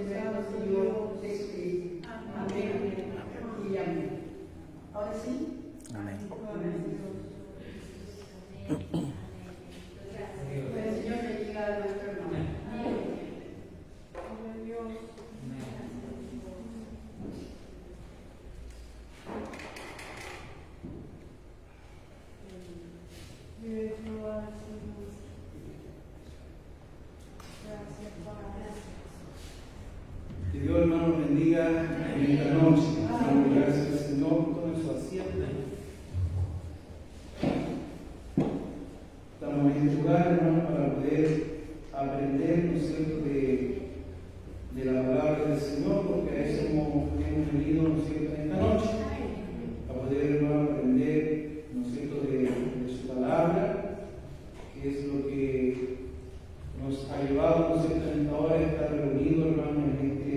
Señor Jesucristo. Amén. Y amén. Ahora sí. Amén. El Señor bendiga a nuestro hermano. Que Dios, hermano, bendiga en esta noche. Damos gracias al Señor por todo su asiento. Estamos en este lugar, hermano, para poder aprender, ¿no es cierto?, de la palabra del Señor, porque a eso hemos venido, ¿no es cierto?, en esta noche, a poder, hermano, aprender, ¿no es cierto?, de su palabra, que es lo que nos ha llevado, ¿no es cierto?, en esta hora a estar reunidos, hermano, en este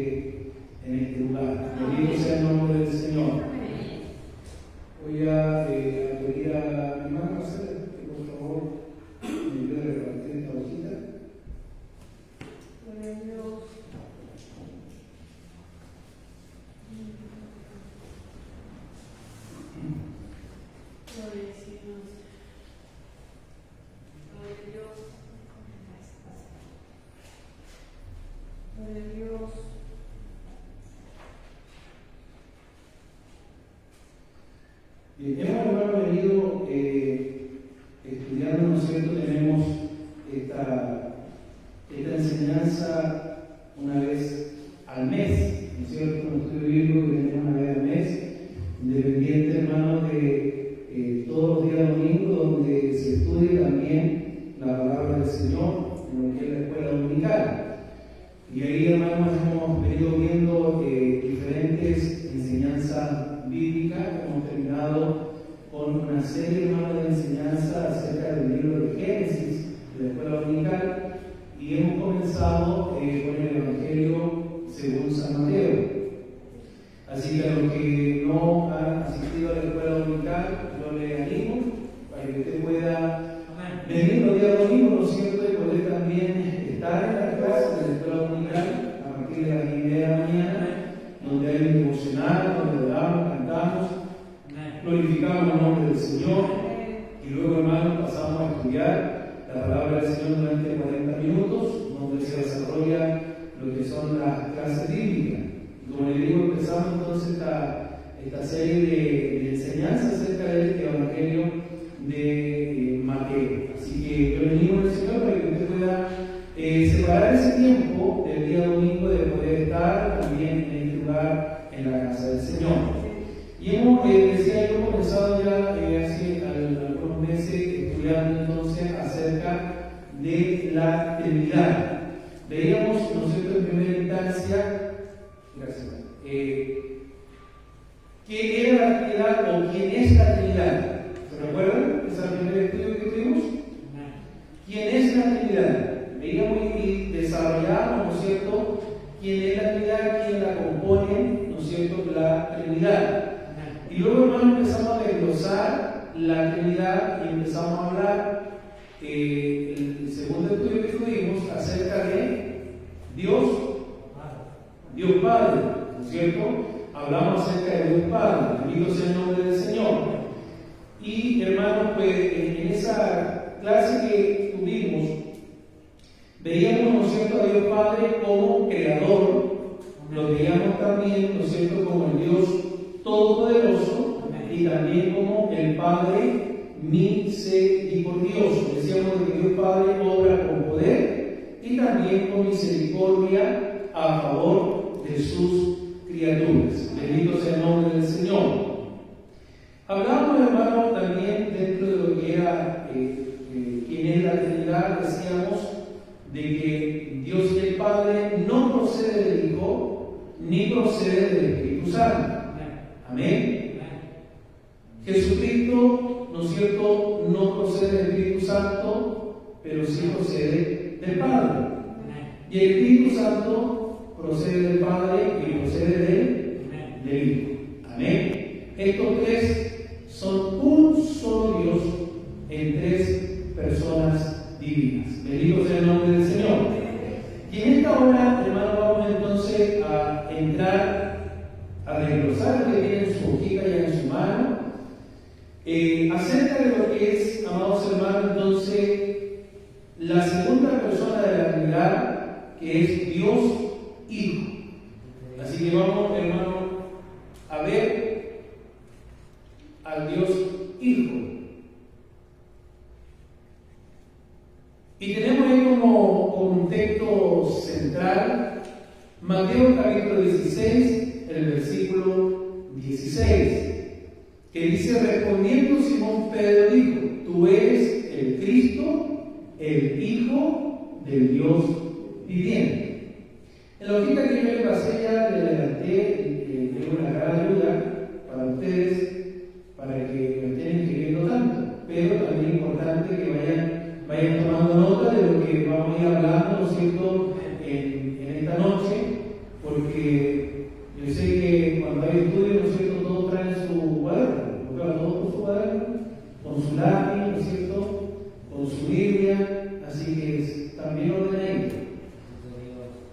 lugar. Bendito sea el nombre del Señor. Voy a pedir a mi hermano que por favor me ayude a repartir esta hojita. Bien, hemos, hermano, venido estudiando, ¿no es cierto? Tenemos esta enseñanza una vez al mes, ¿no es cierto? Un estudio bíblico que tenemos una vez al mes, independiente, hermano, de todos los días domingos, donde se estudie también la palabra del Señor en lo que es la escuela dominical. Y ahí, hermanos, hemos venido viendo diferentes enseñanzas bíblicas. Hemos terminado con una serie, hermanos, de enseñanzas acerca del libro de Génesis, de la escuela dominical, y hemos comenzado con el Evangelio según San Mateo. Así que a los que no han asistido a la escuela dominical, yo les animo para que usted pueda venir los días domingos, ¿no es cierto?, y poder también estar en la clase de la escuela dominical a partir de las 10:30 de la mañana, donde hay un devocional, donde oramos, cantamos, glorificamos el nombre del Señor, y luego, hermanos, pasamos a estudiar la palabra del Señor durante 40 minutos, donde se desarrolla lo que son las clases bíblicas. Y como les digo, empezamos entonces esta serie de enseñanzas acerca del Evangelio de Mateo. Así que yo le animo al Señor para que usted pueda separar ese tiempo del día domingo de poder estar también en este lugar en la casa del Señor. Y hemos, decía yo, comenzado ya hace algunos meses estudiando entonces acerca de la Trinidad. Veíamos, ¿no es cierto?, en primera instancia, gracias, ¿qué era la Trinidad o quién es la Trinidad? ¿Se recuerdan? ¿Es el primer estudio que tuvimos? ¿Quién es la Trinidad? Veíamos y desarrollamos, ¿no es cierto?, quién es la Trinidad, quién la compone, ¿no es cierto?, la Trinidad. Y luego, hermano, empezamos a desglosar la Trinidad y empezamos a hablar el segundo estudio que tuvimos acerca de Dios Padre, ¿no es cierto? Hablamos acerca de Dios Padre, bendito sea el nombre del Señor. Y, hermano, pues en esa clase que tuvimos, veíamos, ¿no es cierto?, a Dios Padre como creador, lo veíamos también, ¿no es cierto?, como el Dios todopoderoso y también como el Padre misericordioso. Decíamos que Dios Padre obra con poder y también con misericordia a favor de sus criaturas. Bendito sea el nombre del Señor. Hablamos, hermano, también dentro de lo que era quién es la Trinidad. Decíamos de que Dios el Padre no procede del Hijo ni procede del Espíritu Santo. Amén. Jesucristo, ¿no es cierto?, no procede del Espíritu Santo, pero sí procede del Padre. Y el Espíritu Santo procede del Padre y procede del Hijo. Amén. Estos tres son un solo Dios en tres personas divinas. Bendito sea el nombre del Señor. Y en esta hora, hermano, vamos entonces a entrar a desglosar lo que tiene en su hojita y en su mano, acerca de lo que es, amados hermanos, entonces, la segunda persona de la Trinidad, que es Dios Hijo. Así que vamos, hermano, a ver al Dios Hijo. Y tenemos ahí como un texto central Mateo capítulo 16, el versículo 16, que dice: respondiendo Simón Pedro dijo: tú eres el Cristo, el Hijo del Dios viviente. En la hojita que yo le pasé ya le adelanté, tengo una gran ayuda para ustedes, para que no estén escribiendo tanto, pero también es importante que vayan tomando nota de lo que vamos a ir hablando, ¿no es cierto?, en esta noche, porque yo sé que cuando hay estudios, ¿no es cierto?, todos traen su cuaderno, todos con su cuaderno, con su lápiz, ¿no es cierto?, con su Biblia, así que también ordenadito.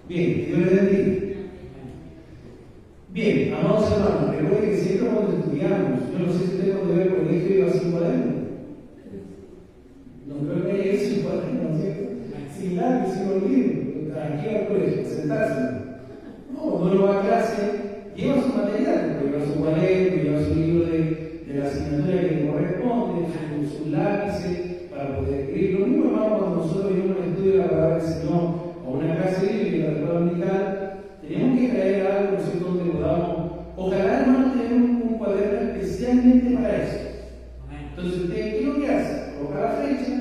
Bien, Dios les bendiga. Bien, amados hermanos, recuerden que siempre cuando estudiamos, yo no sé si usted cuando iba al colegio iba sin cuaderno. No creo que haya ido sin cuaderno, ¿no es cierto? Sin lápiz, sin los libros, aquí al colegio, sentarse. No, cuando uno va a clase, lleva su material, lleva su cuaderno, lleva su libro de la asignatura que le corresponde, sus lápices, para poder escribir. Lo mismo, hermano, cuando nosotros vimos un estudio de la palabra del Señor, o una clase bíblica de la escuela dominical, tenemos que traer algo, ¿no es cierto?, donde podamos, ojalá, hermano, tener un cuaderno especialmente para eso. Entonces, usted, ¿qué es lo que hace? Coloca la fecha,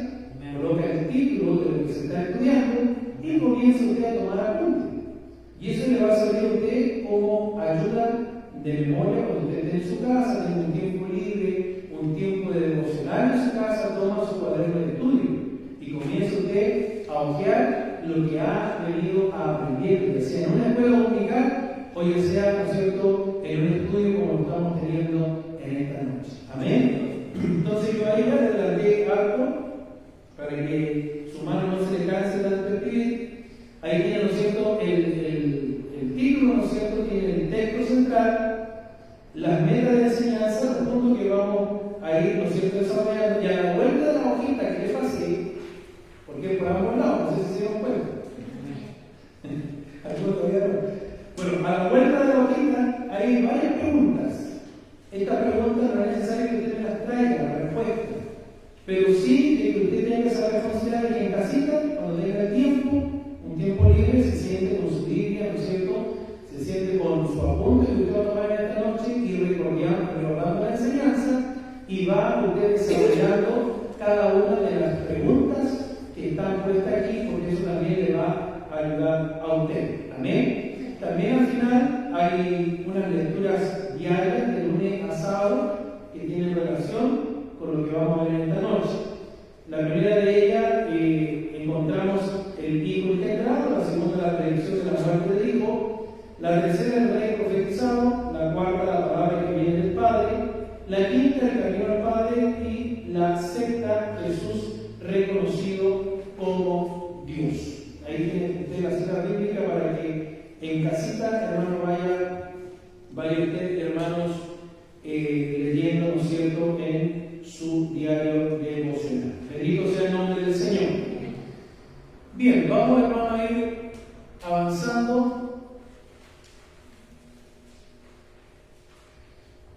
coloca el título de lo que se está estudiando y comienza usted a tomar apuntes. Y eso le va a servir a usted como ayuda de memoria cuando usted esté en su casa, tiene un tiempo libre, un tiempo de devocional en su casa, toma su cuaderno de estudio y comienza usted a hojear lo que ha venido aprendiendo, ya sea en una escuela dominical o ya sea, ¿no es cierto?, en un estudio como lo estamos teniendo en esta noche. Amén. Entonces yo ahí le adelanté algo para que su mano no se le canse tanto de escribir. Ahí tiene, ¿no es cierto?, el título, ¿no es cierto?, tiene el texto central, las metas de enseñanza, los puntos que vamos a ir, ¿no es cierto?, desarrollando. Y a la vuelta de la hojita que le pasé, porque por ambos lados, no sé si se dieron cuenta. Algunos todavía no. Bueno, a la vuelta de la hojita hay varias preguntas. Estas preguntas no es necesario que usted me las traiga, la respuesta, pero sí que usted tenga esa responsabilidad de que en casita, cuando tenga el tiempo, un tiempo libre, se siente con su Biblia, ¿no es cierto?, se siente con su apunte que usted va a tomar en esta noche y recordando la enseñanza, y va usted desarrollando cada una de las preguntas que están puestas aquí, porque eso también le va a ayudar a usted. Amén. También al final hay unas lecturas diarias de lunes a sábado que tienen relación con lo que vamos a ver esta noche. La primera de ellas encontramos el Hijo integrado, la segunda la predicción de la muerte del Hijo, la tercera el Rey profetizado, la cuarta la palabra que viene del Padre, la quinta el camino al Padre y la sexta Jesús reconocido como Dios. Ahí tiene usted la cita bíblica para que en casita, hermano, vaya usted, hermanos, leyendo, ¿no es cierto?, en su diario devocional. Bendito sea el nombre del Señor. Bien, vamos, hermano, a ir avanzando.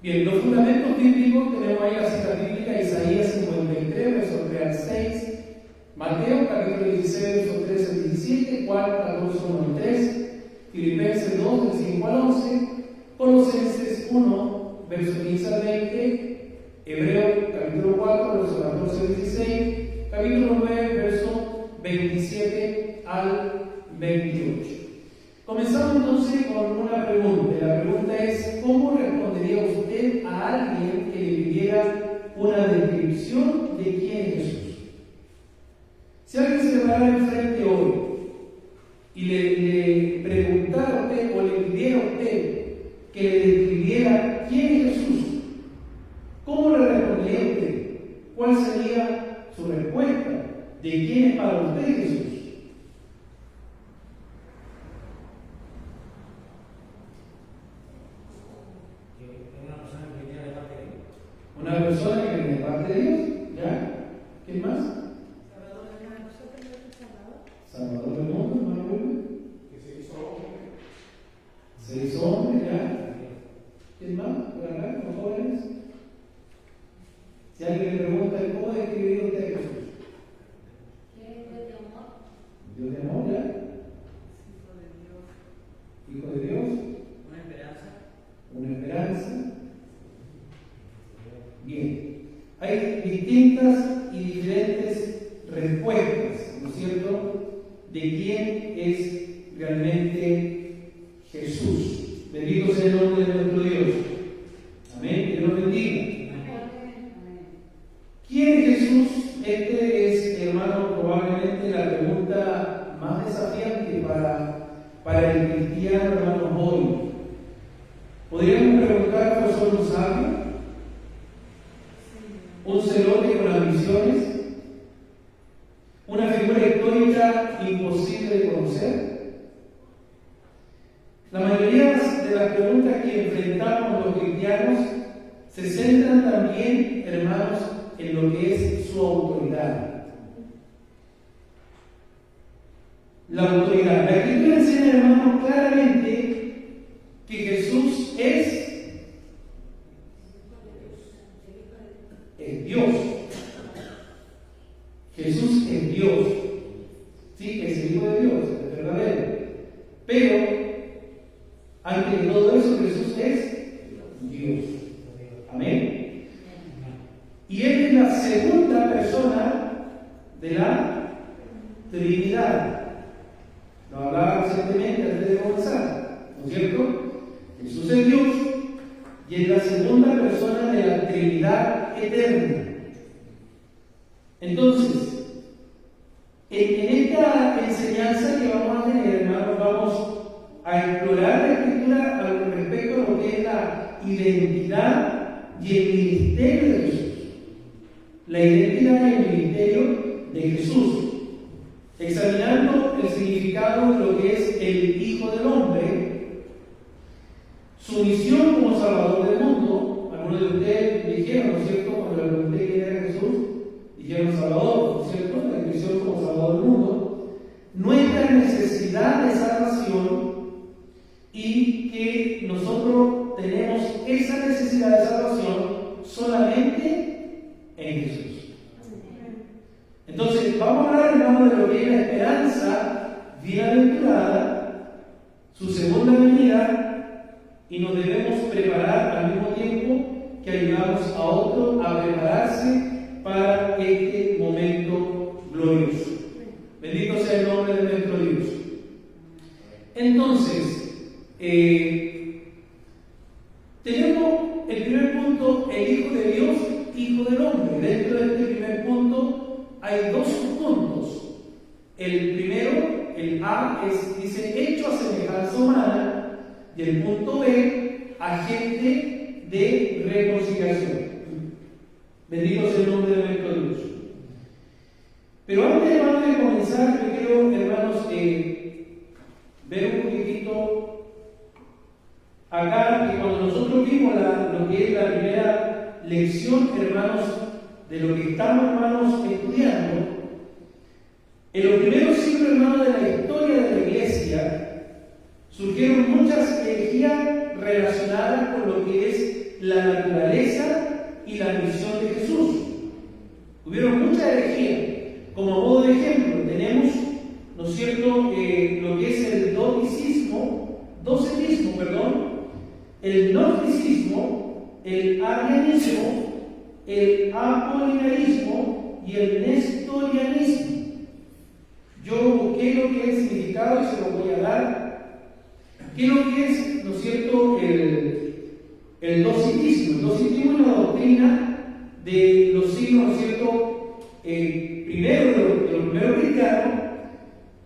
Bien, los fundamentos bíblicos, tenemos ahí la cita bíblica, Isaías 53, versos 3 al 6, Mateo capítulo 16, versos 13 al 17, Juan 14, 1 al 3, Filipenses 2, del 5 al 11, Colosenses 1, versos 15 al 20, Hebreos capítulo 4, versos 14 al 16, capítulo 9, versos 27 al 28. Comenzamos entonces con una pregunta. La pregunta es: ¿cómo respondería usted a alguien que le pidiera una descripción de quién es Jesús? Si alguien se le parara enfrente hoy y le preguntara a usted o le pidiera a usted que le describiera quién es Jesús, ¿cómo le respondería a usted? ¿Cuál sería su respuesta de quién es para usted Jesús? ¿Quién más? Salvador del mundo, hermano Wilmer. Se hizo hombre, ya. ¿Quién más? ¿Por acá? ¿Los jóvenes? Si alguien le pregunta, ¿cómo describiría usted a Jesús? Dios de amor, ya. Hijo de Dios. Una esperanza. Una esperanza. Bien. Hay distintas y diferentes respuestas, ¿no es cierto?, de quién es realmente Jesús. Bendito sea el nombre de nuestro Dios. Amén. Que Dios lo bendiga. ¿Quién es Jesús? Este es, hermano, probablemente la pregunta más desafiante para el cristiano, hermano, hoy. Podríamos preguntar, ¿fue solo un sabio? ¿Un celote con ambiciones? ¿Una figura histórica imposible de conocer? La mayoría de las preguntas que enfrentamos los cristianos se centran también, hermanos, en lo que es su autoridad. La autoridad. La Escritura enseña, hermanos, claramente que Jesús es Dios. Jesús es Dios. Sí, es el Hijo de Dios, es verdadero. Pero, antes de todo eso, Jesús es Dios. Amén. Y Él es la segunda persona de la Trinidad. Lo hablaba recientemente antes de comenzar, ¿no es cierto? Jesús es Dios y es la segunda persona de la Trinidad eterna. Entonces, en esta enseñanza que vamos a tener, hermanos, vamos a explorar la Escritura al respecto a lo que es la identidad y el ministerio de Jesús. La identidad y el ministerio de Jesús, examinando el significado de lo que es el Hijo del Hombre, su misión como Salvador del mundo. Algunos de ustedes dijeron, ¿no es cierto?, cuando le pregunté quién era Jesús, dijeron Salvador, ¿no es cierto?, la misión como Salvador del mundo, nuestra necesidad de salvación, y que nosotros tenemos esa necesidad de salvación solamente en Jesús. Entonces, vamos a hablar, hermano, de lo que es la esperanza bienaventurada, su segunda venida, y nos debemos preparar al mismo tiempo que ayudamos a otros a prepararse para este momento glorioso. Bendito sea el nombre de nuestro Dios. Entonces, tenemos el primer punto, el Hijo de Dios, Hijo del Hombre. Dentro de este primer punto hay dos subpuntos. El primero, el A, dice hecho a semejanza humana, y el punto B, agente de reconciliación. Bendito sea el nombre de nuestro Dios. Pero antes, hermanos, de comenzar, yo quiero, hermanos, ver un poquitito acá, que cuando nosotros vimos lo que es la primera lección, hermanos, de lo que estamos, hermanos, estudiando, en los primeros siglos, hermanos, de la historia de la Iglesia, surgieron muchas herejías relacionadas con lo que es la naturaleza y la misión de Jesús. Hubieron muchas herejías. Como modo de ejemplo, tenemos, ¿no es cierto?, lo que es el docetismo, el gnosticismo, el arrianismo, el apolinarismo y el nestorianismo. Yo busqué lo que es el significado y se lo voy a dar. ¿Qué es lo que es, ¿no es cierto?, el docetismo? El docetismo es una doctrina de los siglos, ¿no es cierto?, primero de los primeros cristianos,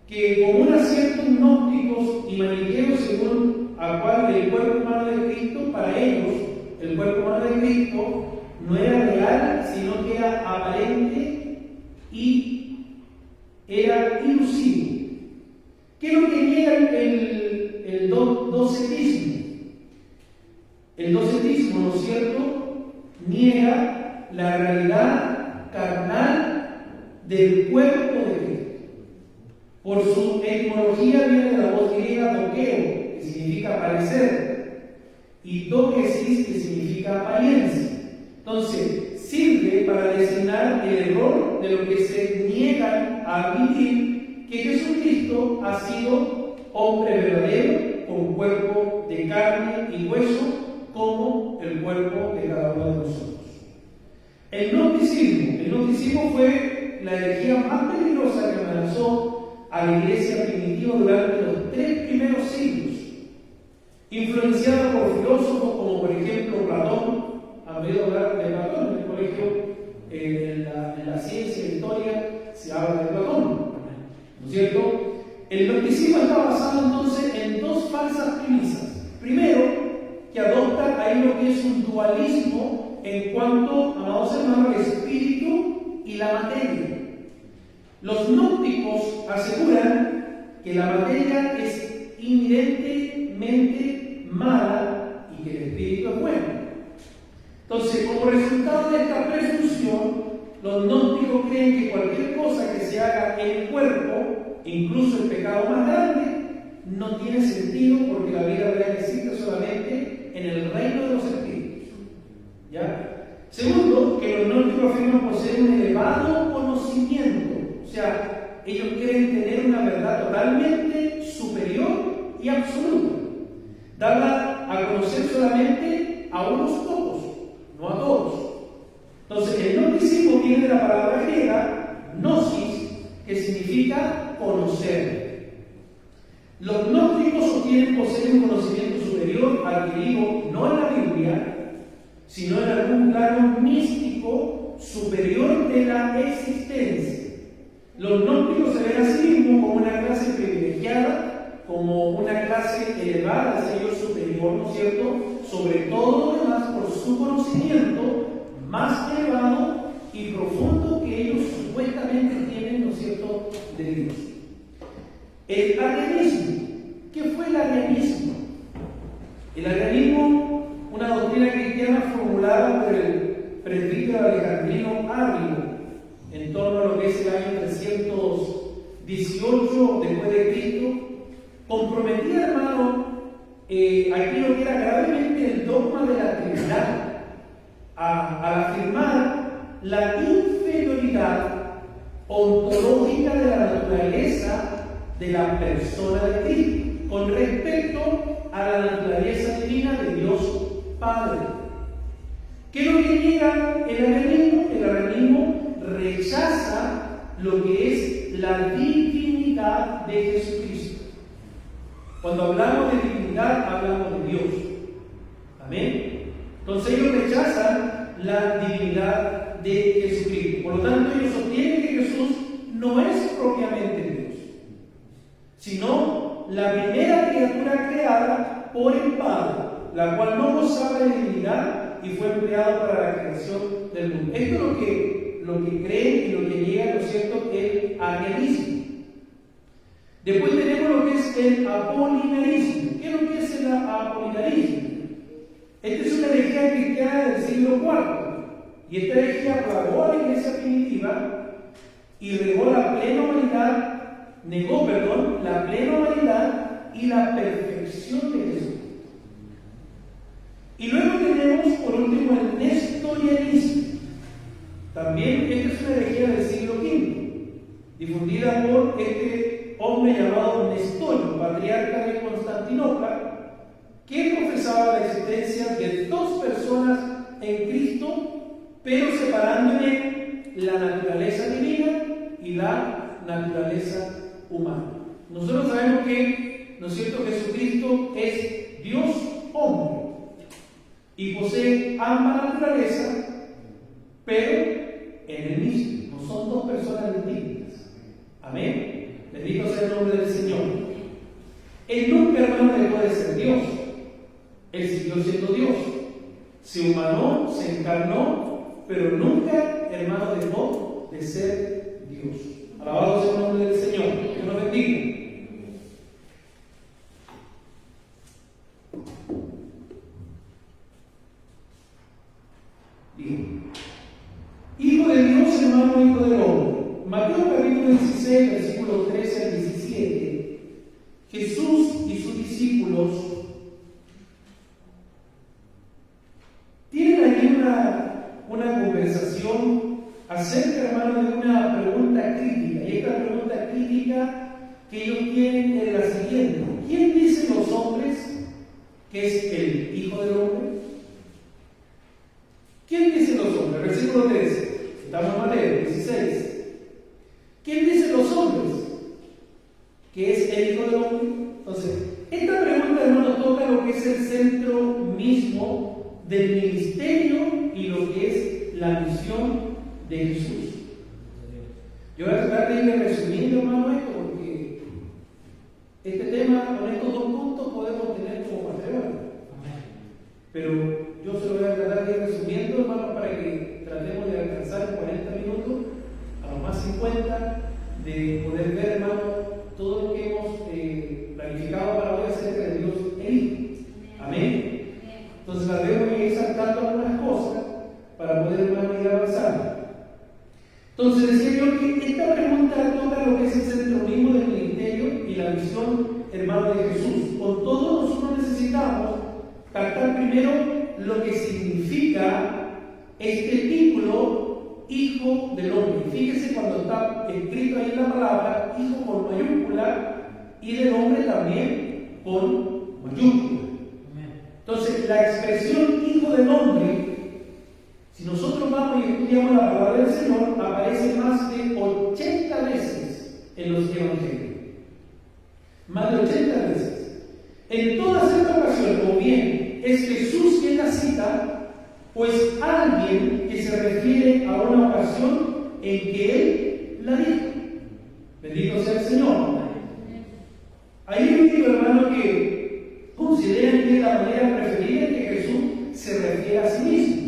que con un aciertos gnósticos y maniqueos, según a cual el cuerpo humano de Cristo, para ellos, el cuerpo humano de Cristo no era real, sino que era aparente y era ilusivo. ¿Qué es lo que niega el docetismo? El docetismo, ¿no es cierto?, niega la realidad carnal del cuerpo de Cristo. Por su etimología viene de la voz griega dokeo, que significa parecer, y dokesis, que significa apariencia. Entonces, sirve para designar el error de lo que se niegan a admitir que Jesucristo ha sido hombre verdadero con cuerpo de carne y hueso, como el cuerpo de cada uno de nosotros. El gnosticismo fue la herejía más peligrosa que amenazó a la iglesia primitiva durante los 3 primeros siglos, influenciada por filósofos como por ejemplo Platón. Han oído hablar de Platón en el colegio, en la ciencia y historia se habla de Platón, ¿no es cierto? El gnosticismo está basado entonces en 2 falsas premisas. Primero, que adopta ahí lo que es un dualismo en cuanto, amados hermanos, al espíritu y la materia. Los gnósticos aseguran que la materia es inherentemente mala y que el espíritu es bueno. Entonces, como resultado de esta presunción, los gnósticos creen que cualquier cosa que se haga en el cuerpo, incluso el pecado más grande, no tiene sentido porque la vida real existe solamente en el reino de los espíritus. ¿Ya? Segundo, que los gnósticos afirman poseer un elevado conocimiento, o sea, ellos quieren tener una verdad totalmente superior y absoluta, darla a conocer solamente a unos pocos, no a todos. Entonces, el gnosticismo viene de la palabra griega gnosis, que significa conocer. Los gnósticos sostienen poseer un conocimiento superior adquirido no en la Biblia, sino en algún plano místico superior de la existencia. Los gnósticos se ven a sí mismos como una clase privilegiada, como una clase elevada, sello superior, ¿no es cierto?, sobre todo lo demás por su conocimiento más elevado y profundo que ellos supuestamente tienen, ¿no es cierto?, de Dios. El arrianismo. ¿Qué fue el arrianismo? El arrianismo, una doctrina cristiana formulada por el presbítero alejandrino Arrio en torno a lo que es el año 318 después de Cristo, comprometía, hermano, aquí lo que era gravemente el dogma de la Trinidad, al afirmar la inferioridad ontológica de la naturaleza de la persona de Cristo con respecto a la naturaleza divina de Dios Padre. ¿Qué es lo que niega el arrianismo? El arrianismo rechaza lo que es la divinidad de Jesucristo. Cuando hablamos de divinidad, hablamos de Dios. Amén. Entonces ellos rechazan la divinidad de Jesucristo. Por lo tanto, ellos sostienen que Jesús no es propiamente Dios, sino la primera criatura creada por el Padre, la cual no gozaba de divinidad y fue empleado para la creación del mundo. Esto es lo que creen y lo que niega, ¿no es cierto?, el arrianismo. Después tenemos lo que es el apolinarismo. ¿Qué es lo que es el apolinarismo? Esta es una herejía cristiana del siglo IV, y esta herejía plagó a la iglesia primitiva y negó la plena humanidad y la perfección de Jesús. Y luego tenemos, por último, el nestorianismo. También esta es una herejía del siglo V, difundida por este hombre llamado Nestorio, patriarca de Constantinopla, que profesaba la existencia de 2 personas en Cristo, pero separando en él la naturaleza divina y la naturaleza humana. Nosotros sabemos que, ¿no es cierto?, Jesucristo es Dios hombre y posee ambas naturalezas, pero en el mismo. No son 2 personas distintas. Amén. Bendito sea el nombre del Señor. Él nunca, hermano, dejó de ser Dios. Él siguió siendo Dios. Se humanó, se encarnó, pero nunca, hermano, dejó de ser Dios. Alabado sea el nombre del Señor. Dios nos bendiga. Hijo de Dios, hermano, hijo del hombre. Mateo capítulo 16, versículo 13 al 17, Jesús y sus discípulos tienen allí una conversación acerca, hermano, de una pregunta crítica. Y esta pregunta crítica que ellos tienen es la siguiente: ¿quién dicen los hombres que es el Hijo del Hombre? ¿Quién dicen los hombres? Versículo 13. Estamos en Mateo 16. ¿Quién dicen los hombres que es el Hijo del Hombre? Entonces, esta pregunta, hermano, toca lo que es el centro mismo del ministerio y lo que es la misión de Jesús. Yo voy a tratar de ir resumiendo, hermano, esto, porque este tema, con estos dos puntos, podemos tener como matrimonio. Pero yo se lo voy a tratar de ir resumiendo, hermano, para que tratemos de alcanzar en 40 minutos, a lo más 50, de poder ver, hermano, todo lo que hemos planificado para hoy acerca de Dios e Hijo. Amén. Entonces, tratemos de ir saltando algunas cosas para poder, hermano, ir avanzando. Entonces, decía yo que esta pregunta toca lo que es el centro mismo del ministerio y la misión, hermano, de Jesús. Con todo, nosotros necesitamos captar primero lo que significa este título, Hijo del Hombre. Fíjese cuando está escrito ahí en la palabra, Hijo con mayúscula y del hombre también con mayúscula. Entonces, la expresión Hijo del Hombre, si nosotros vamos y estudiamos la palabra del Señor, aparece más de 80 veces en los evangelios. Más de 80 veces. En todas estas ocasiones, o bien es Jesús quien la cita, o es alguien que se refiere a una ocasión en que Él la dijo. Bendito sea el Señor. Hay un digo, hermano, que consideran que es la manera preferida en que Jesús se refiere a sí mismo,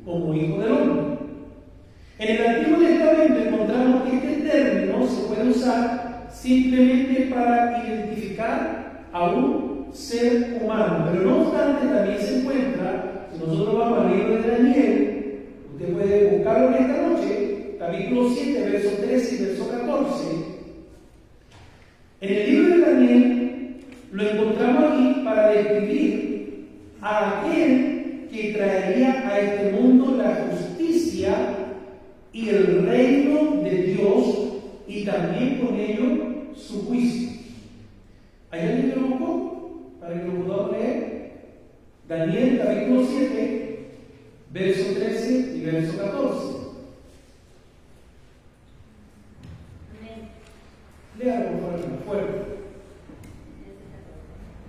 como Hijo del Hombre. En el Antiguo Testamento encontramos que este término se puede usar simplemente para identificar a un ser humano, pero no obstante también se encuentra, si nosotros vamos al libro de Daniel, usted puede buscarlo en esta noche, capítulo 7, verso 13 y verso 14. En el libro de Daniel lo encontramos aquí para describir a aquel que traería a este mundo la justicia y el reino de Dios y también con ello su juicio. ¿Hay alguien que lo buscó? Para que lo podamos leer. Daniel capítulo 7, verso 13 y verso 14. Léalo por favor, fuerte.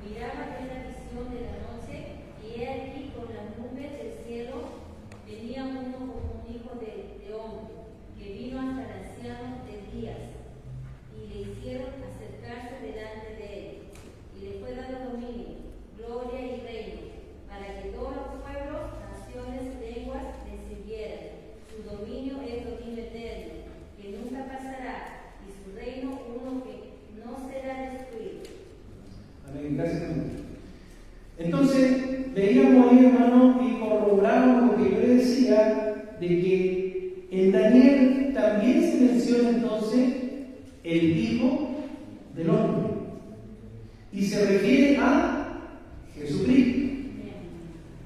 Miraba en la visión de la noche, y he aquí con las nubes del cielo venía uno como un hijo de hombre, que vino hasta el anciano de días, y le hicieron acercarse delante de él, y le fue dado dominio, gloria y reino, para que todos los pueblos, naciones, lenguas le sirvieran. Su dominio es dominio eterno, que nunca pasará, y su reino uno que no será destruido. Amén, gracias. Entonces, veíamos ahí, hermano, y corroboramos lo que yo le decía, de que en Daniel también se menciona entonces el Hijo del Hombre, y se refiere a Jesucristo.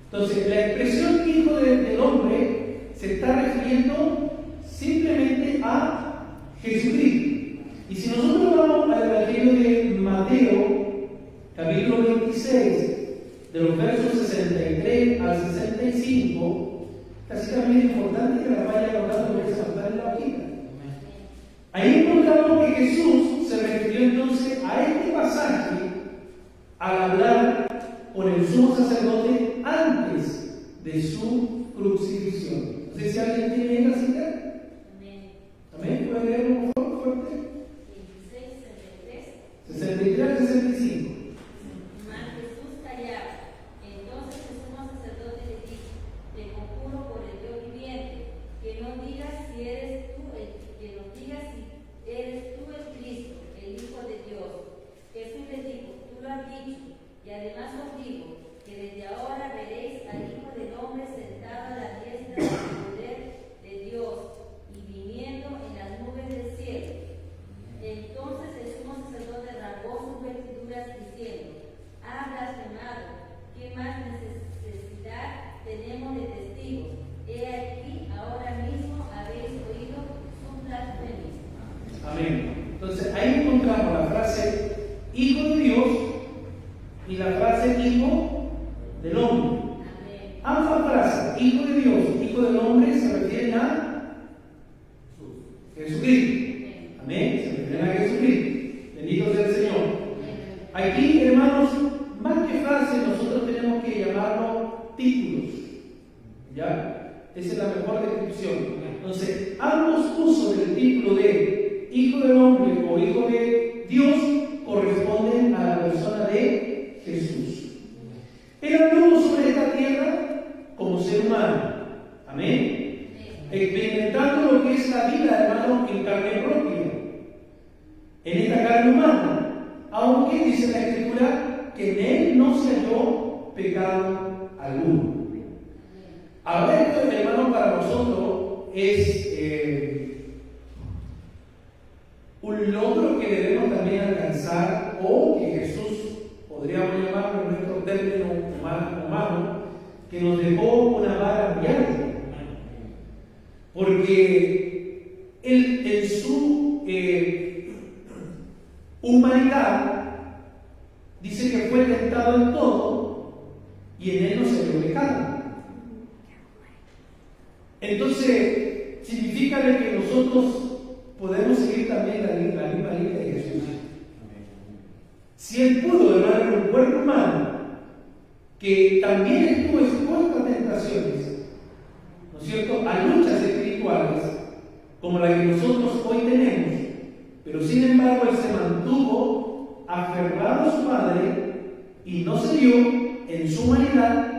Entonces, la expresión Hijo del Hombre se está refiriendo simplemente a Jesucristo. Y si nosotros vamos al Evangelio de Mateo, capítulo 26, de los versos 63 al 65, casi también es importante que la vaya anotando porque se anotar en la hojita. Ahí encontramos que Jesús se refirió entonces a este pasaje al hablar con el sumo sacerdote antes de su crucifixión. No sé si alguien tiene la cita. Amén. ¿Puede leerlo por favor fuerte? 63 al 65. Mas Jesús callaba. Entonces el sumo sacerdote le dijo: te conjuro por el Dios viviente, que nos digas si eres tú el Cristo, el Hijo de Dios. Jesús le dijo: tú lo has dicho, y además os digo que desde ahora veréis al Hijo del Hombre sentado a la diestra del poder de Dios y viniendo en las nubes del cielo. ambos usos del título de Hijo del Hombre o Hijo de Dios corresponden a la persona de Jesús. Él anduvo sobre esta tierra como ser humano. Amén. Experimentando lo que es la vida, hermano, en carne propia, en esta carne humana. Aunque dice la Escritura que en él no se halló pecado alguno. Ahora esto, hermano, para nosotros es un logro que debemos también alcanzar, o que Jesús, podríamos llamarlo en nuestro término humano, que nos dejó una vara muy alta. Porque él en su humanidad dice que fue tentado en todo y en él no se halló pecado. Entonces, significa que nosotros podemos seguir también la misma línea de Jesús. Si él pudo, hermano, en un cuerpo humano, que también estuvo expuesto a tentaciones, ¿no es cierto?, a luchas espirituales, como la que nosotros hoy tenemos, pero sin embargo él se mantuvo aferrado a su Padre y no se dio en su humanidad.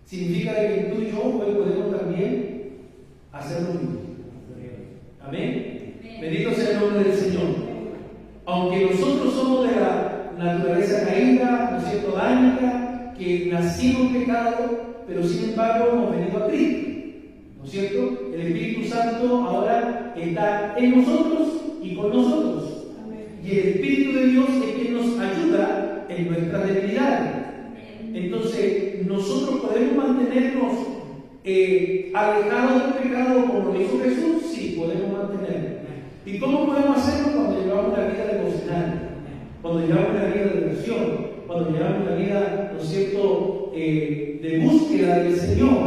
Significa que tú y yo hoy podemos también hacer lo mismo. Amén. Bendito sea el nombre del Señor. Aunque nosotros somos de la naturaleza caída, ¿no es cierto?, dánica, que nacimos en pecado, pero sin embargo hemos venido a Cristo, ¿no es cierto? El Espíritu Santo ahora está en nosotros y con nosotros. Y el Espíritu de Dios es quien nos ayuda en nuestras debilidades. Entonces, nosotros podemos mantenernos alejados del pecado como lo hizo Jesús. Sí, podemos mantenernos. ¿Y cómo podemos hacerlo? Cuando llevamos una vida devocional, cuando llevamos una vida de devoción, cuando llevamos una vida, ¿no es cierto?, de búsqueda del Señor.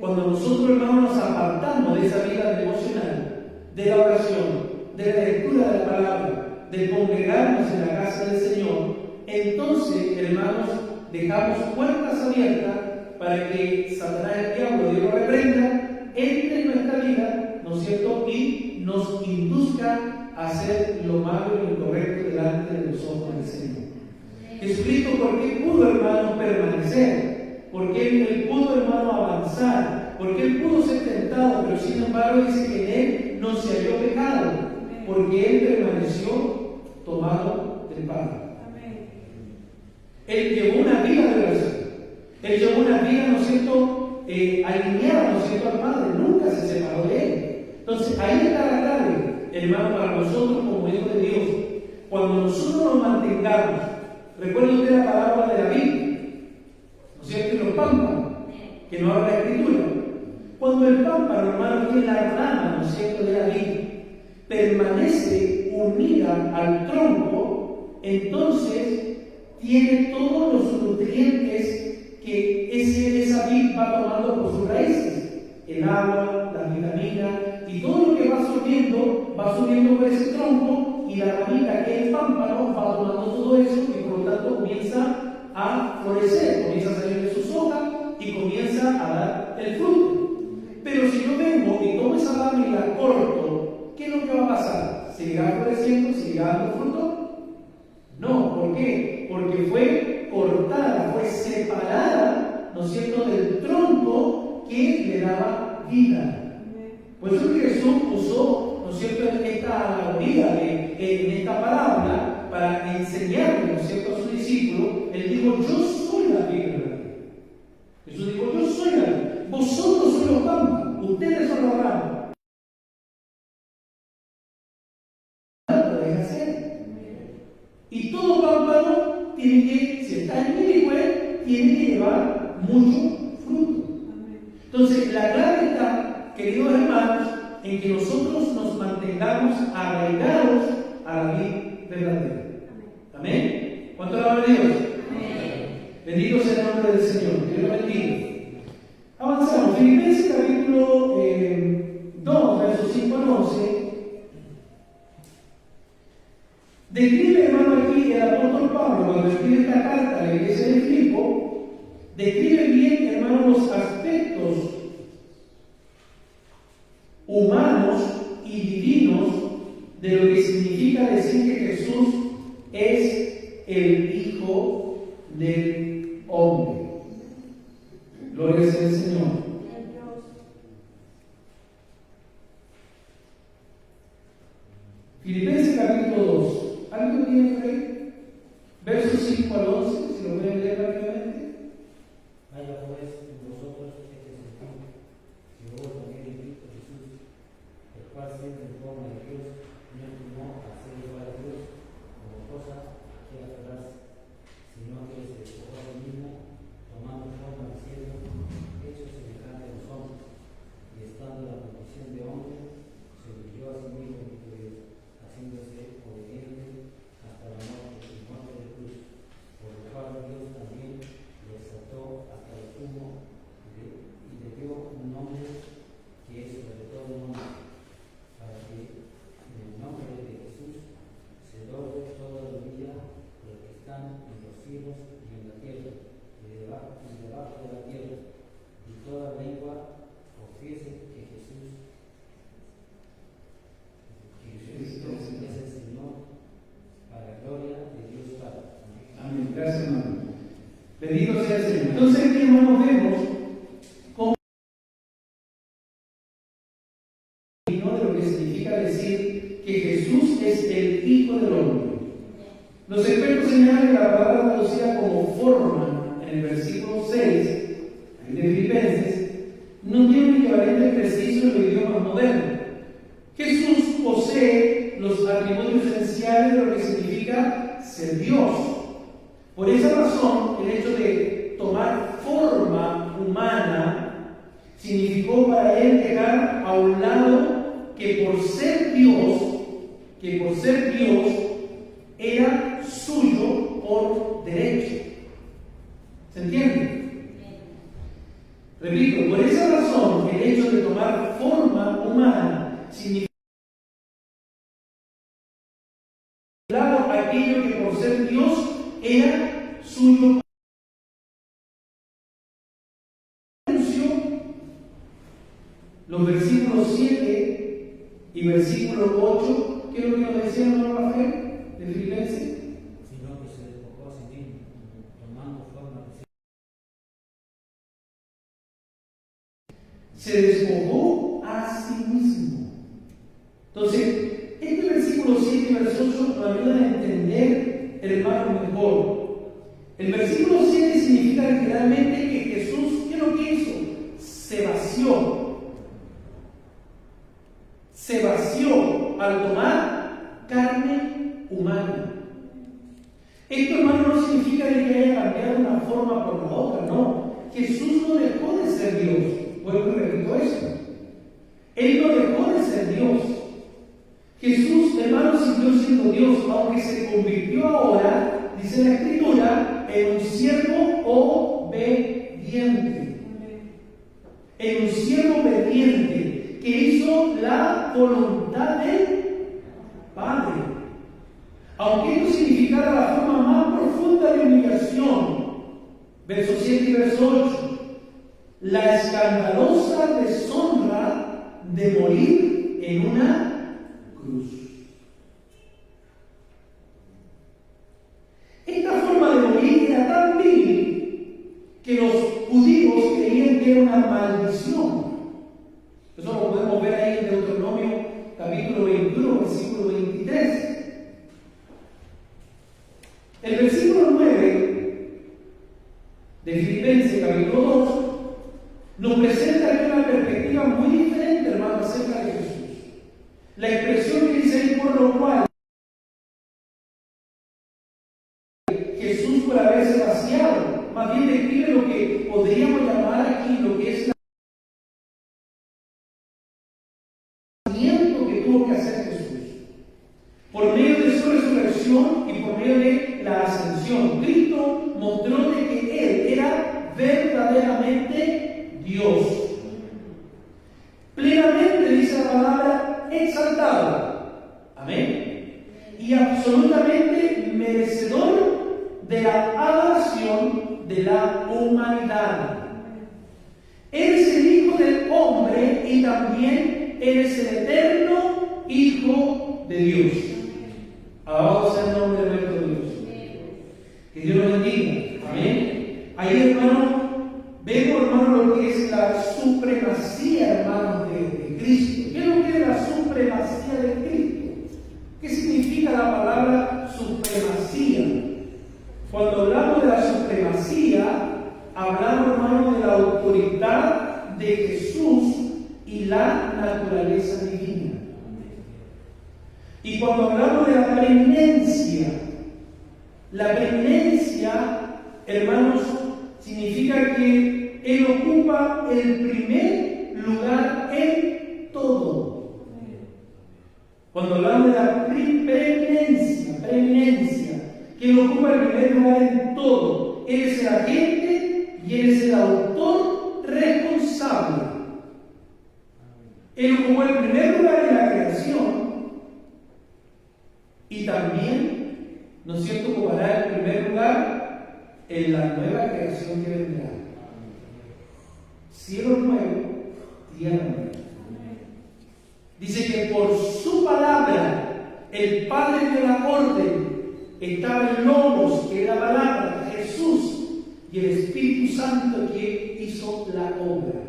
Cuando nosotros, hermanos, nos apartamos de esa vida devocional, de la oración, de la lectura de la palabra, de congregarnos en la casa del Señor, entonces, hermanos, dejamos puertas abiertas para que Satanás, el diablo, Dios lo reprenda, entre en nuestra vida, ¿no es cierto?, y nos induzca a hacer lo malo y lo incorrecto delante de los ojos del Señor. Jesucristo, ¿por qué pudo, hermano, permanecer? ¿Por qué él pudo, hermano, avanzar? ¿Por qué él pudo ser tentado? Pero sin embargo dice que en él no se halló pecado, porque él permaneció tomado del Padre. Él llevó una vida de oración. Él llevó una vida, ¿no es cierto?, alineada, ¿no es cierto?, al Padre. Nunca se separó de él. Entonces, ahí está la clave, hermano, para nosotros como hijos de Dios. Cuando nosotros nos mantengamos, recuerden ustedes la palabra de David, ¿no es cierto?, y los pámpanos, que no habla la Escritura. Cuando el pámpano, hermano, tiene la rama, ¿no es cierto?, de David, permanece unida al tronco, entonces tiene todos los nutrientes que esa vid va tomando por sus raíces. El agua, las vitaminas y todo lo que va subiendo por ese tronco, y la ramita, que es el pámpano, va tomando todo eso y por lo tanto comienza a florecer, comienza a salir de sus hojas y comienza a dar el fruto. Pero si yo vengo y tomo esa rama y la corto, ¿qué es lo que va a pasar? ¿Seguirá floreciendo? ¿Seguirá dando fruto? No, ¿por qué? Porque fue cortada, fue separada, ¿no es cierto?, del tronco que le daba vida. Por eso Jesús usó, ¿no es cierto?, esta alegoría, en esta parábola, para enseñarle, ¿no es cierto?, a sus discípulos. Él dijo: yo soy la vid verdadera. Jesús dijo: yo soy la vid. Vosotros sois los pámpanos, ustedes son los ramos. No lo deja hacer. Y todo pámpano tiene que, si está en mi tiene que llevar mucho fruto. Entonces, la clave está, queridos hermanos, en que nosotros nos mantengamos arraigados a la vid verdadera. Amén. ¿Cuánto alaba a Dios? Amén. Bendito sea el nombre del Señor. Dios lo bendiga. Avanzamos. Filipenses capítulo 2, versos 5 al 11. Describe, hermano, aquí el apóstol Pablo, cuando escribe esta carta a la iglesia de Filipo, describe bien, hermano, los aspectos humanos y divinos de lo que significa decir que Jesús es el Hijo del Hombre. Gloria sea al Señor. Filipenses capítulo 2. ¿Algo tiene por ahí? Versos 5 al 11, si lo pueden leer rápidamente. Haya pues en vosotros este sentido, que vos también en Cristo Jesús, el cual siendo en forma de Dios, no estimó a ser igual a Dios como cosa que aferrarse, sino que se despojó a sí mismo, tomando forma de siervo, hecho semejante a los hombres, y estando en la condición de hombre, se humilló a sí mismo en Dios, haciéndose obediente hasta la muerte y muerte de cruz, por lo cual Dios también lo exaltó hasta el sumo y le dio un nombre que es sobre todo nombre, para que en el nombre de Jesús se doble toda rodilla de los que están en los cielos y en la tierra y debajo de la tierra, y toda lengua confiese que Jesús es el Señor, para la gloria de Dios Padre. Amén. Gracias, hermano. Bendito sea el Señor. Entonces aquí, hermanos, vemos cómo de lo que significa decir que Jesús es el Hijo del Hombre. Los expertos señalan que la palabra traducida como forma en el versículo 6 de Filipenses no tiene un equivalente preciso en los idiomas modernos. Jesús posee los atributos esenciales de lo que significa ser Dios. Por esa razón, el hecho de tomar forma humana significó para él dejar a un lado que por ser Dios era suyo por derecho. ¿Se entiende? Repito, por esa razón, el hecho de tomar forma humana significa aquello que por ser Dios era suyo. Los versículos 7 y versículo 8, ¿qué es lo que nos decía el hermano Rafael de Filipenses? Sino que se despojó a sí mismo, tomando forma de Se despojó a sí mismo. Entonces, este versículo 7 y verso 8 nos ayudan a entender el hermano mejor. El versículo 7 significa literalmente que Jesús, ¿qué es lo que hizo? Se vació. Se vació al tomar carne humana. Esto, hermano, no significa que haya cambiado una forma por la otra, no. Jesús no dejó de ser Dios. Vuelvo y repito eso. Él no dejó de ser Dios. Jesús, hermano, siguió siendo Dios, aunque se convirtió ahora, dice la Escritura, en un siervo obediente. En un siervo obediente que hizo la voluntad del Padre. Aunque esto significara la forma más profunda de humillación, verso 7 y verso 8, la escandalosa deshonra de morir en una cruz. Esta forma de morir era tan vil que los judíos creían que era una maldición. Eso lo podemos ver ahí en Deuteronomio capítulo 21, versículo 23. El versículo 9 de Filipenses capítulo 2 nos presenta una perspectiva muy diferente, hermano, acerca de Jesús. La expresión que dice ahí, por lo cual Jesús, por haberse vaciado, más bien describe lo que podríamos llamar aquí lo que es el que tuvo que hacer Jesús. Por medio de su resurrección y por medio de la ascensión, Cristo mostró de que Él era verdaderamente Dios. Plenamente, dice la palabra, exaltado. Amén. Y absolutamente merecedor de la adoración de la humanidad. Él es el Hijo del Hombre y también eres el eterno Hijo de Dios. Alabado sea el nombre de nuestro Dios. Que Dios nos bendiga. Amén. Ahí, hermano, vemos, hermano, lo que es la supremacía, hermano, de Cristo. ¿Qué es lo que es la supremacía de Cristo? ¿Qué significa la palabra supremacía? Cuando hablamos de la supremacía, hablamos, hermano, de la autoridad de Jesús y la naturaleza divina. Y cuando hablamos de la preeminencia, hermanos, significa que Él ocupa el primer lugar en todo. Cuando hablamos de la preeminencia, que Él ocupa el primer lugar en todo. Él es el agente y Él es el autor responsable. Él ocupó el primer lugar en la creación y también, ¿no es cierto?, ocupará el primer lugar en la nueva creación que vendrá. Cielo nuevo, tierra nueva. Dice que por su palabra el Padre de la orden estaba el Logos, que era la palabra, Jesús, y el Espíritu Santo que hizo la obra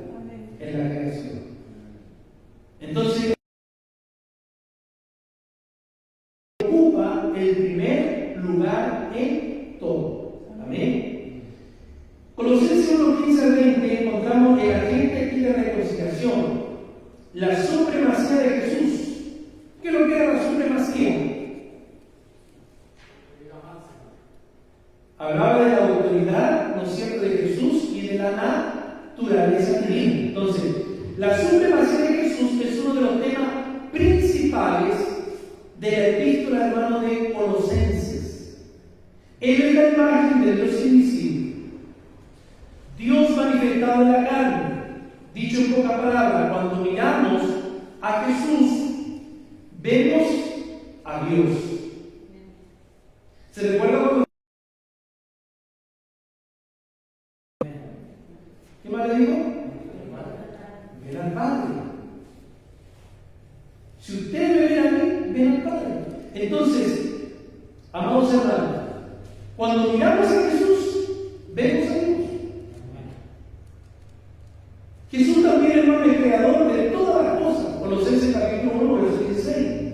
en la creación. Entonces, ocupa el primer lugar en todo. Amén. Colosenses 1:15 al 20 encontramos el agente aquí de reconciliación, la supremacía de Jesús. ¿Qué es lo que era la supremacía? Hablaba de la autoridad, ¿no es cierto?, de Jesús y de la naturaleza divina. Entonces, la supremacía de Jesús es uno de los temas principales de la epístola, hermano, de Colosenses. Él es la imagen de Dios invisible, Dios manifestado en la carne. Dicho en pocas palabras, cuando miramos a Jesús, vemos a Dios. ¿Se recuerda cuando ¿qué más le digo? Ven al Padre. Si usted me ven a mí, ven al Padre. Entonces, amados hermanos, cuando miramos a Jesús, vemos a Dios. Jesús también, hermano, es creador de todas las cosas. Colosenses capítulo 1, verso 16.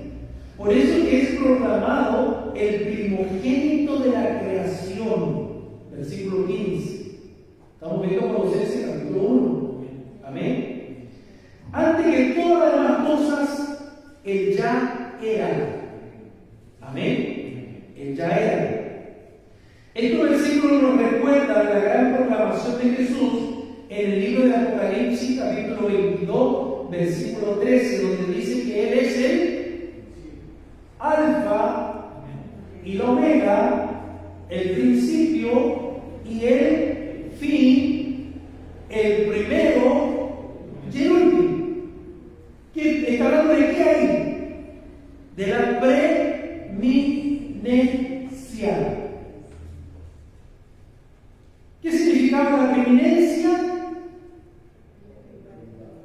Por eso que es proclamado el primogénito de la creación. Versículo 15. Estamos viendo Colosenses capítulo 1. Amén. Antes que todas las demás cosas, Él ya era. Amén. Él ya era. Estos versículos nos recuerdan la gran proclamación de Jesús en el libro de Apocalipsis, capítulo 22, versículo 13, donde dice que Él es el Alfa y el Omega, el principio y el fin, el primero y el último. ¿Qué está hablando de qué ahí? De la preeminencia. ¿Qué significaba la preeminencia?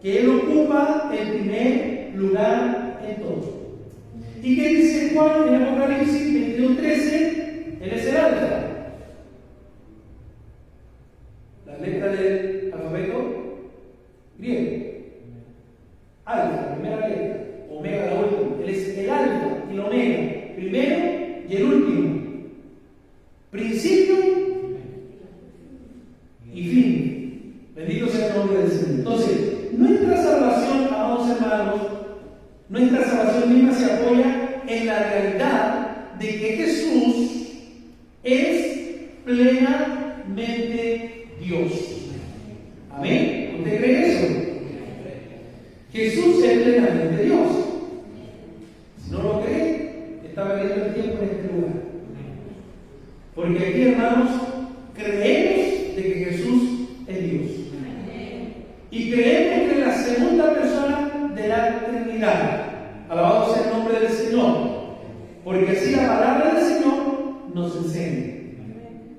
Que Él ocupa el primer lugar en todo. ¿Y qué dice Juan en Apocalipsis 22:13? Él es el Alfa. La letra del alfabeto griego. Alfa, la primera letra. Omega, la última. Él es el Alfa y el Omega. Primero y el último. Principio y fin. Bendito sea el nombre del Señor. Entonces, nuestra salvación, amados hermanos, nuestra salvación misma se apoya en la realidad de que Jesús es plenamente Dios. Amén. ¿Usted cree eso? Jesús es plenamente Dios. Si no lo cree, está perdiendo el tiempo en este lugar. Porque aquí, hermanos, creemos de que Jesús es Dios. Y creemos que es la segunda persona de la Trinidad. Alabado sea el nombre del Señor. Porque así la palabra del Señor nos enseña.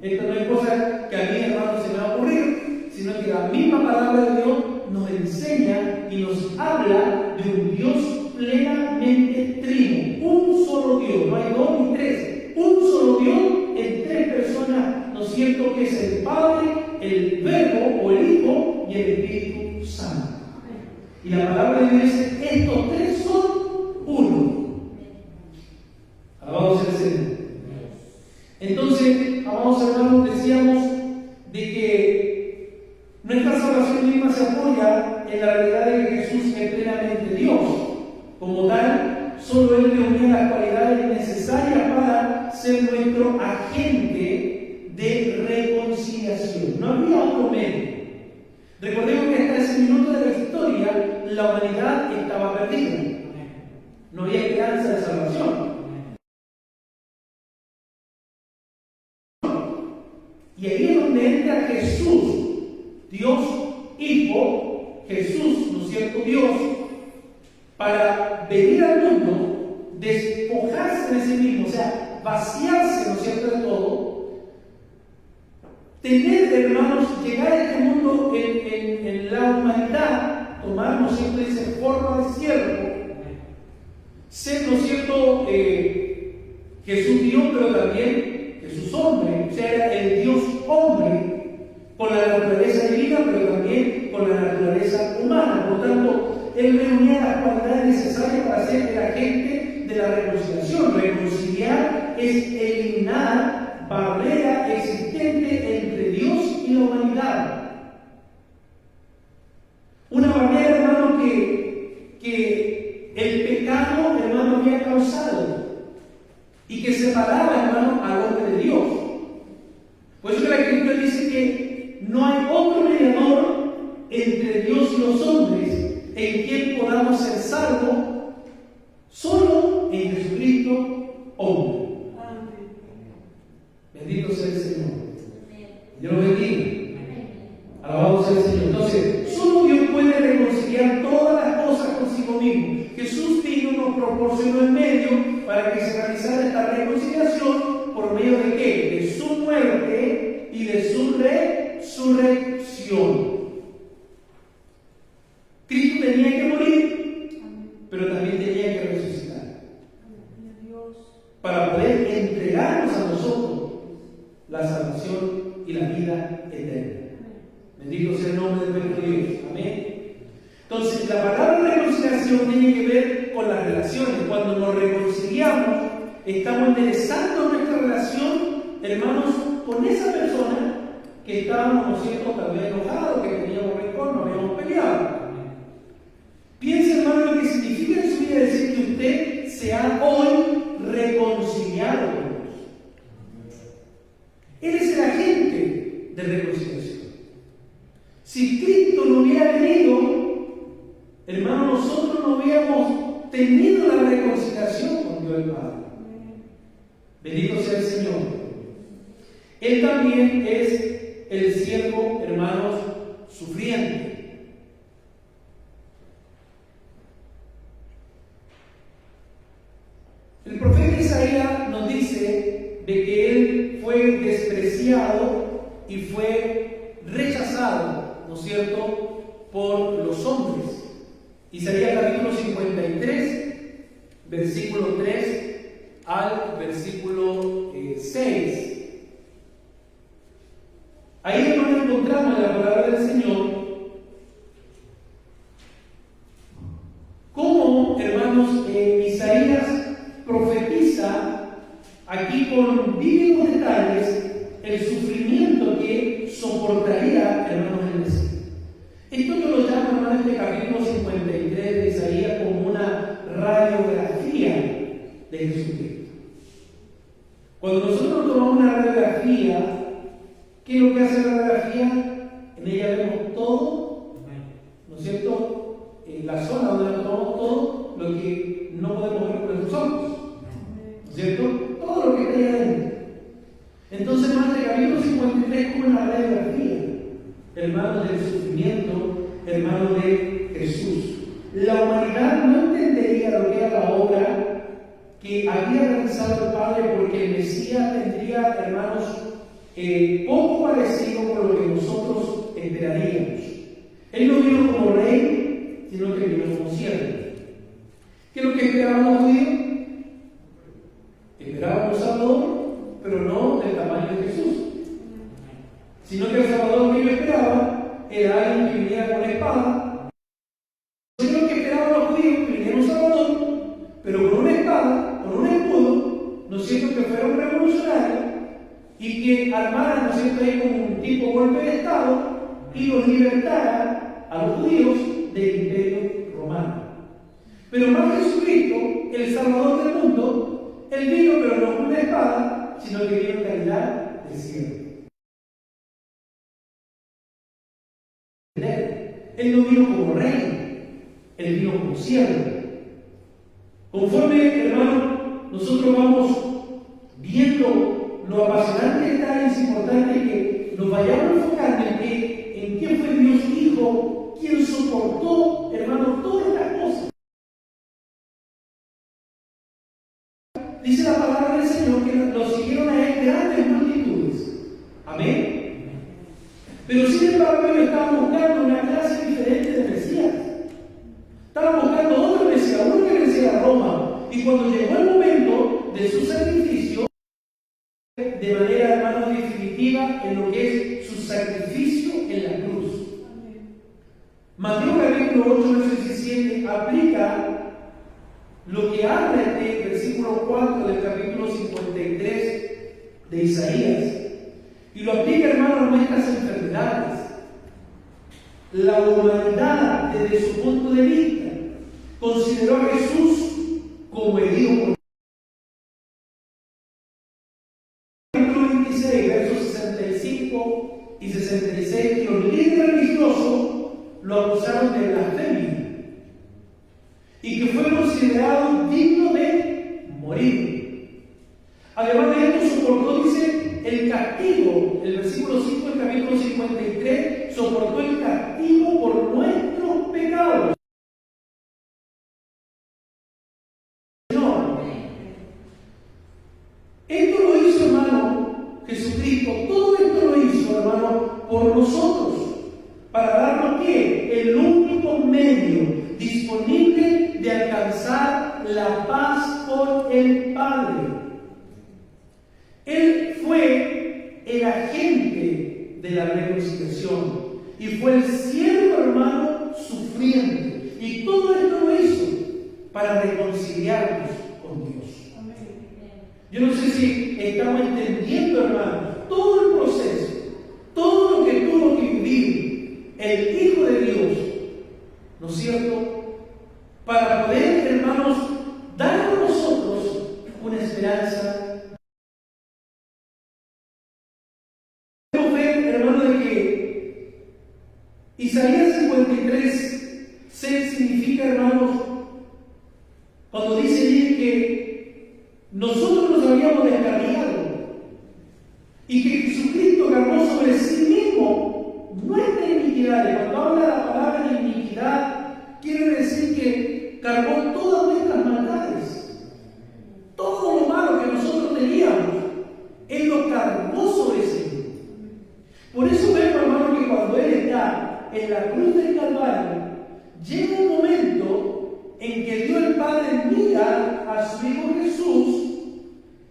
Esto no es cosa que a mí, hermano, se me va a ocurrir, sino que la misma palabra de Dios nos enseña y nos habla de un Dios plenamente trino, un solo Dios, no hay dos ni tres, un solo Dios en tres personas, ¿no es cierto? Que es el Padre, el Verbo o el Hijo y el Espíritu Santo. Y la palabra de Dios dice, estos tres son uno. Alabado sea el Señor. Entonces, amados hermanos, decíamos de que nuestra salvación misma se apoya en la realidad de que Jesús es plenamente Dios. Como tal, solo Él reunía las cualidades necesarias para ser nuestro agente de reconciliación. No había otro medio. Recordemos que hasta ese minuto de la historia, la humanidad estaba perdida. No había esperanza de salvación. Y ahí es donde entra Jesús, Dios Hijo, Jesús, ¿no es cierto?, Dios, para venir al mundo, despojarse de sí mismo, o sea, vaciarse, ¿no es cierto?, de todo, tener, hermanos, llegar a este mundo en la humanidad, tomar, ¿no es cierto?, esa forma de siervo, ser, ¿no es cierto?, Jesús Dios, pero también Jesús hombre, o sea, era el Dios hombre, con la naturaleza divina, pero también con la naturaleza humana. Por tanto, Él reunía las cualidades necesarias para ser el agente de la reconciliación. Reconciliar es eliminar barrera existente entre Dios y la humanidad. Una barrera, hermano, que el pecado, hermano, había causado y que separaba, hermano, al hombre de Dios. Por eso que la Escritura dice que no hay otro mediador entre Dios y los hombres en quien podamos ser salvos, solo en Jesucristo, hombre. Bendito sea el Señor. Dios lo bendiga. Alabado sea el Señor. Entonces, solo Dios puede reconciliar todas las cosas consigo mismo. Jesús vino, nos proporcionó el medio para que se realizara esta reconciliación por medio de ¿qué? De su muerte y de su resurrección. Cristo tenía que morir, pero también tenía que resucitar para poder entregarnos a nosotros la salvación y la vida eterna. Bendito sea el nombre de nuestro Dios. Amén. Entonces, la palabra reconciliación tiene que ver con las relaciones. Cuando nos reconciliamos, estamos enderezando nuestra relación, hermanos, con esa persona que estábamos, ¿no es cierto?, tal vez enojados, que teníamos rencor, no habíamos peleado. Piense, hermano, lo que significa en su vida decir que usted se ha hoy reconciliado con Dios. Él es el agente de reconciliación. Si Cristo no hubiera venido, hermano, nosotros no hubiéramos tenido la reconciliación con Dios el Padre. Bendito sea el Señor. Él también es el siervo, hermanos, sufriente. El profeta Isaías nos dice de que él fue despreciado y fue rechazado, ¿no es cierto?, por los hombres. Isaías capítulo 53, versículo 3 al versículo 6. Ahí nos encontramos en la palabra del Señor cómo, hermanos, Isaías profetiza aquí con vívidos detalles el sufrimiento que soportaría, hermanos, el Mesías. Esto yo lo llamo, hermanos, este capítulo 53 de Isaías como una radiografía de Jesucristo. Cuando nosotros tomamos una radiografía, ¿qué es lo que hace la radiografía? En ella vemos todo, ¿no es cierto? En la zona donde tomamos todo lo que no podemos ver con nuestros ojos, ¿no es cierto? Todo lo que está ahí adentro. Entonces, hermanos, el capítulo 53 es como una radiografía, hermanos, del sufrimiento, hermanos, de Jesús. La humanidad no entendería lo que era la obra que había realizado el Padre, porque el Mesías tendría, hermanos, poco parecido con lo que nosotros esperaríamos. Él no vino como que esperaban los judíos? Esperaban un Salvador, pero no del tamaño de Jesús, sino que el Salvador que ellos esperaban era alguien que viniera con espada. Lo que esperaban los judíos, que viniera un Salvador, pero con una espada, con un escudo, ¿no es cierto?, que fuera un revolucionario y que armara, ¿no es cierto?, ahí como un tipo golpe de Estado y los libertara a los judíos del Imperio Romano. Pero más Jesucristo, el Salvador del mundo, Él vino, pero no con una espada, sino que vino en calidad de siervo. Él no vino como rey, Él vino como siervo. Conforme, hermano, nosotros vamos viendo lo apasionante que está, es importante que nos vayamos enfocando en quién fue Dios Hijo, quién soportó, hermano, todas las cosas. Dice la palabra del Señor que lo siguieron a Él grandes multitudes. Amén. Pero sin embargo, ellos estaban buscando una clase diferente de Mesías. Estaban buscando otro Mesías, uno que venciera a Roma. Y cuando llegó el momento de su sacrificio, de manera, hermano, definitiva en lo que es su sacrificio en la cruz. Mateo capítulo 8, verso 17 aplica lo que habla este versículo 4 del capítulo 53 de Isaías. Y lo aplica, hermano, a nuestras enfermedades. La humanidad, desde su punto de vista, consideró a Jesús como herido por capítulo 26, versos 65 y 66, que los líderes religiosos lo acusaron de blasfemia y que fue considerado digno de morir. Además de esto, soportó, dice, el castigo. El versículo 5 del capítulo 53, soportó el castigo por nuestros pecados. Esto lo hizo, hermano, Jesucristo. Todo esto lo hizo, hermano, por nosotros, para darnos ¿qué? El único medio disponible de alcanzar la paz con el Padre. Él fue el agente de la reconciliación y fue el siervo, hermano, sufriente. Y todo esto lo hizo para reconciliarnos con Dios. Yo no sé si estamos entendiendo, hermano, todo el proceso, todo lo que tuvo que vivir el Hijo de Dios, ¿no es cierto?, para poder, hermanos, darnos a nosotros una esperanza. Podemos ver, hermano, de que Isaías 53, 6 significa, hermanos, cuando dice bien que nosotros nos habíamos descarriado y que Jesucristo cargó sobre sí mismo nuestra iniquidad. Cuando habla la palabra de iniquidad, quiere decir que cargó todas nuestras maldades, todo lo malo que nosotros teníamos, Él lo cargó sobre sí mismo. Por eso vemos, hermano, que cuando Él está en la cruz del Calvario, llega un momento en que Dios el Padre mira a su Hijo Jesús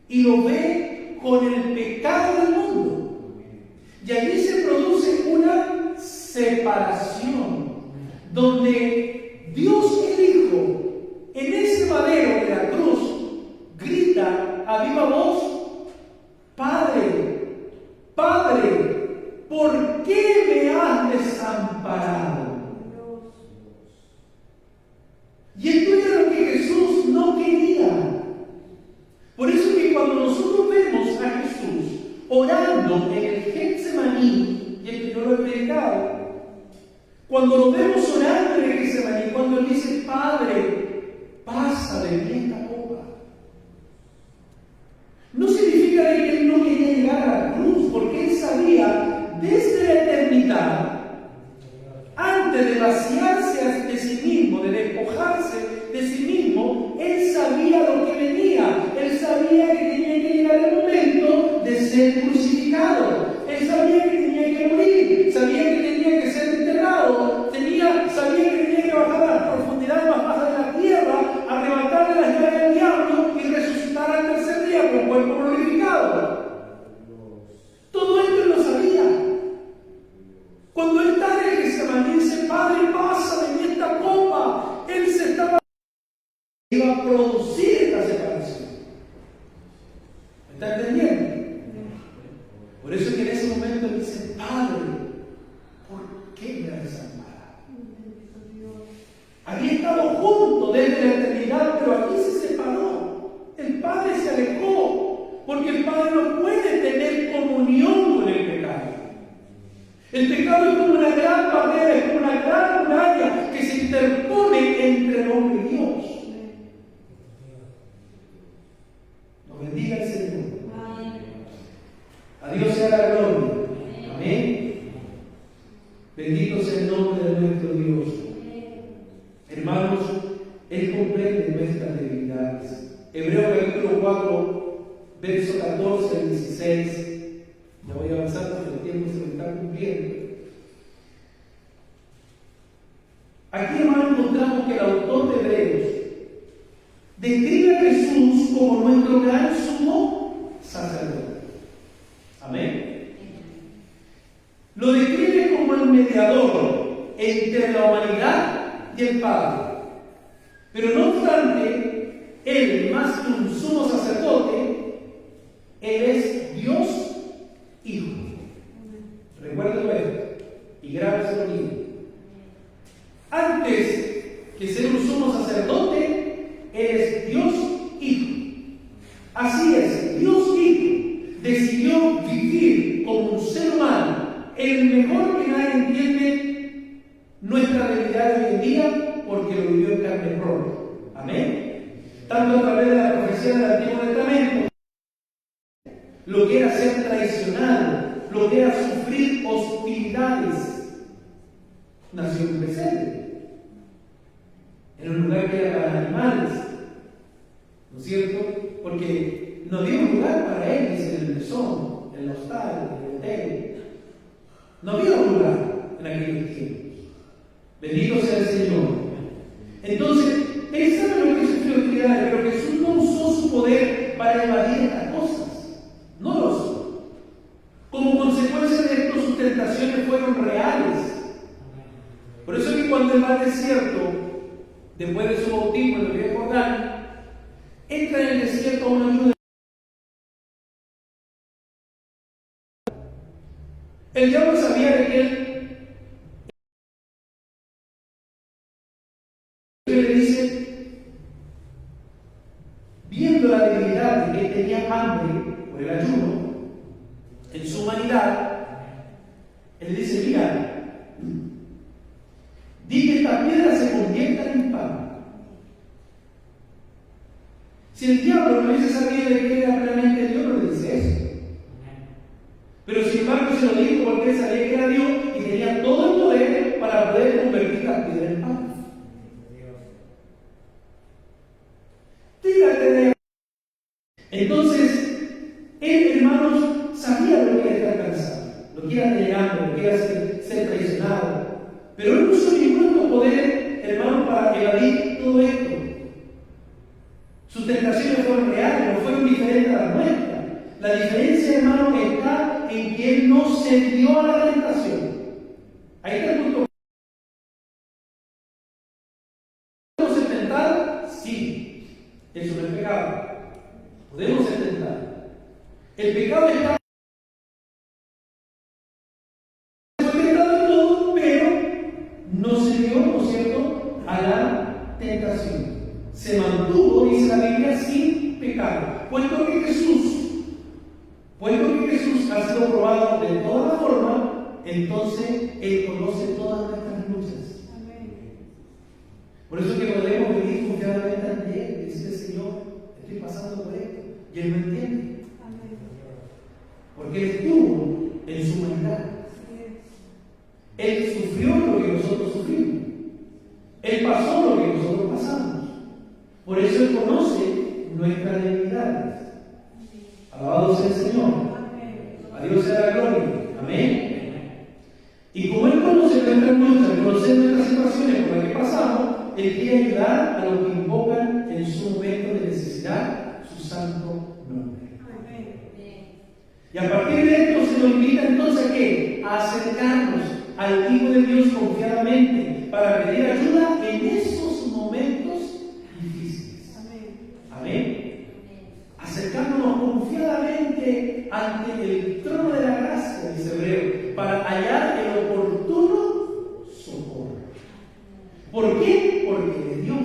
y lo ve con el pecado del mundo. Y allí se produce una separación, donde Dios el Hijo, en ese madero de la cruz, grita a viva voz: Padre, Padre, ¿por qué me has desamparado? Y esto era lo que Jesús no quería. Por eso que cuando nosotros vemos a Jesús orando en el Getsemaní, y el que no lo he predicado, cuando lo vemos orando en el Getsemaní, cuando Él dice: Padre, pasa de mí esta copa, no significa de que Él no quería llegar a la cruz, porque Él sabía desde la eternidad, antes de vaciarse de sí mismo, de despojarse de sí mismo, Él sabía lo que venía. Él sabía que tenía que llegar el momento de ser crucificado. Él sabía que tenía que morir, sabía que tenía que ser enterrado, negara al diablo y resucitara al tercer día con cuerpo glorificado. Todo esto él lo sabía. Cuando él está en Getsemaní, dice: Padre, pásame en esta copa. Él se estaba iba a producir esta separación. ¿Me está entendiendo? Por eso que en ese momento él dice: Padre, ¿por qué me has desamparado? Había estado junto desde la eternidad, pero aquí se separó. El Padre se alejó, porque el Padre no puede tener comunión con el pecado. El pecado es como una gran barrera, es como una gran muralla que se interpone entre el hombre y Dios. Nos bendiga el Señor. A Dios sea la gloria. Amén. Bendito sea el nombre de nuestro Dios. Hermanos, Él comprende nuestras debilidades. Hebreos capítulo 4, verso 14 al 16. Ya voy avanzando porque el tiempo se me está cumpliendo. Aquí, hermanos, encontramos que el autor de Hebreos describe a Jesús como nuestro gran sumo sacerdote. Amén. Lo describe como el mediador entre la humanidad y el Padre. Pero no obstante, Él, más que un sumo sacerdote, Él es Dios Hijo. Recuérdelo esto y grábeselo bien. Antes que ser un sumo sacerdote, Él es Dios Hijo. Así es, Dios Hijo decidió vivir como un ser humano, el mejor que nadie entiende nuestra realidad de hoy en día, porque lo vivió en carne propia. Amén. Tanto a través de la profecía del Antiguo Testamento, lo que era ser traicionado, lo que era sufrir hostilidades, nació en un pesebre, en un lugar que era para animales, ¿no es cierto? Porque no había un lugar para él, dice, en el mesón, en el hostal, en el hotel. No había un lugar en aquellos tiempos. Bendito sea el Señor. Entonces, él sabe lo que sufrió hostilidades, pero Jesús no usó su poder para evadir estas cosas. No lo usó. Como consecuencia de esto, sus tentaciones fueron reales. Por eso es que cuando él va al desierto, después de su bautismo en el río Jordán, entra en el desierto a un ayuno. El diablo sabía de que él le dice, viendo la debilidad de que él tenía hambre por el ayuno, en su humanidad, él dice: mira, di que esta piedra se convierta en pan. Si el diablo no hubiese sabido de que era realmente Dios, no le dice eso. Pero sin embargo se lo dijo porque él sabía que era Dios y tenía todo el poder para poder convertir la piedra en pan. Entonces, él, hermanos, sabía lo que era estar cansado, lo que era negado, lo que era ser traicionado. Pero él no usó ningún poder, hermanos, para evadir todo esto. Sus tentaciones fueron reales, no fueron diferentes a las nuestras. La diferencia, hermanos, está en que él no se dio a la tentación. Ahí está el punto. ¿Podemos ser tentados? Sí. Eso no es pecado. Podemos ser tentados. El pecado está tentado en todo, pero no se dio, ¿no es cierto?, a la tentación. Se mantuvo, dice la Biblia, sin pecado. Puesto que Jesús ha sido probado de toda forma, entonces Él conoce todas nuestras luchas. Por eso es que podemos venir confiadamente ante Él y decirle: Señor, estoy pasando por esto. Y Él no entiende. Porque Él estuvo en su humanidad. Él sufrió lo que nosotros sufrimos. Él pasó lo que nosotros pasamos. Por eso Él conoce nuestras debilidades. Alabado sea el Señor. A Dios sea la gloria. Amén. Y como Él conoce nuestras luchas, conoce nuestras situaciones por las que pasamos, Él quiere ayudar a los que invocan en su momento de Y a partir de esto se nos invita entonces ¿a qué? A acercarnos al Hijo de Dios confiadamente para pedir ayuda en esos momentos difíciles. Amén. Acercándonos confiadamente ante el trono de la gracia, dice Hebreo, para hallar el oportuno socorro. ¿Por qué? Porque Él es Dios.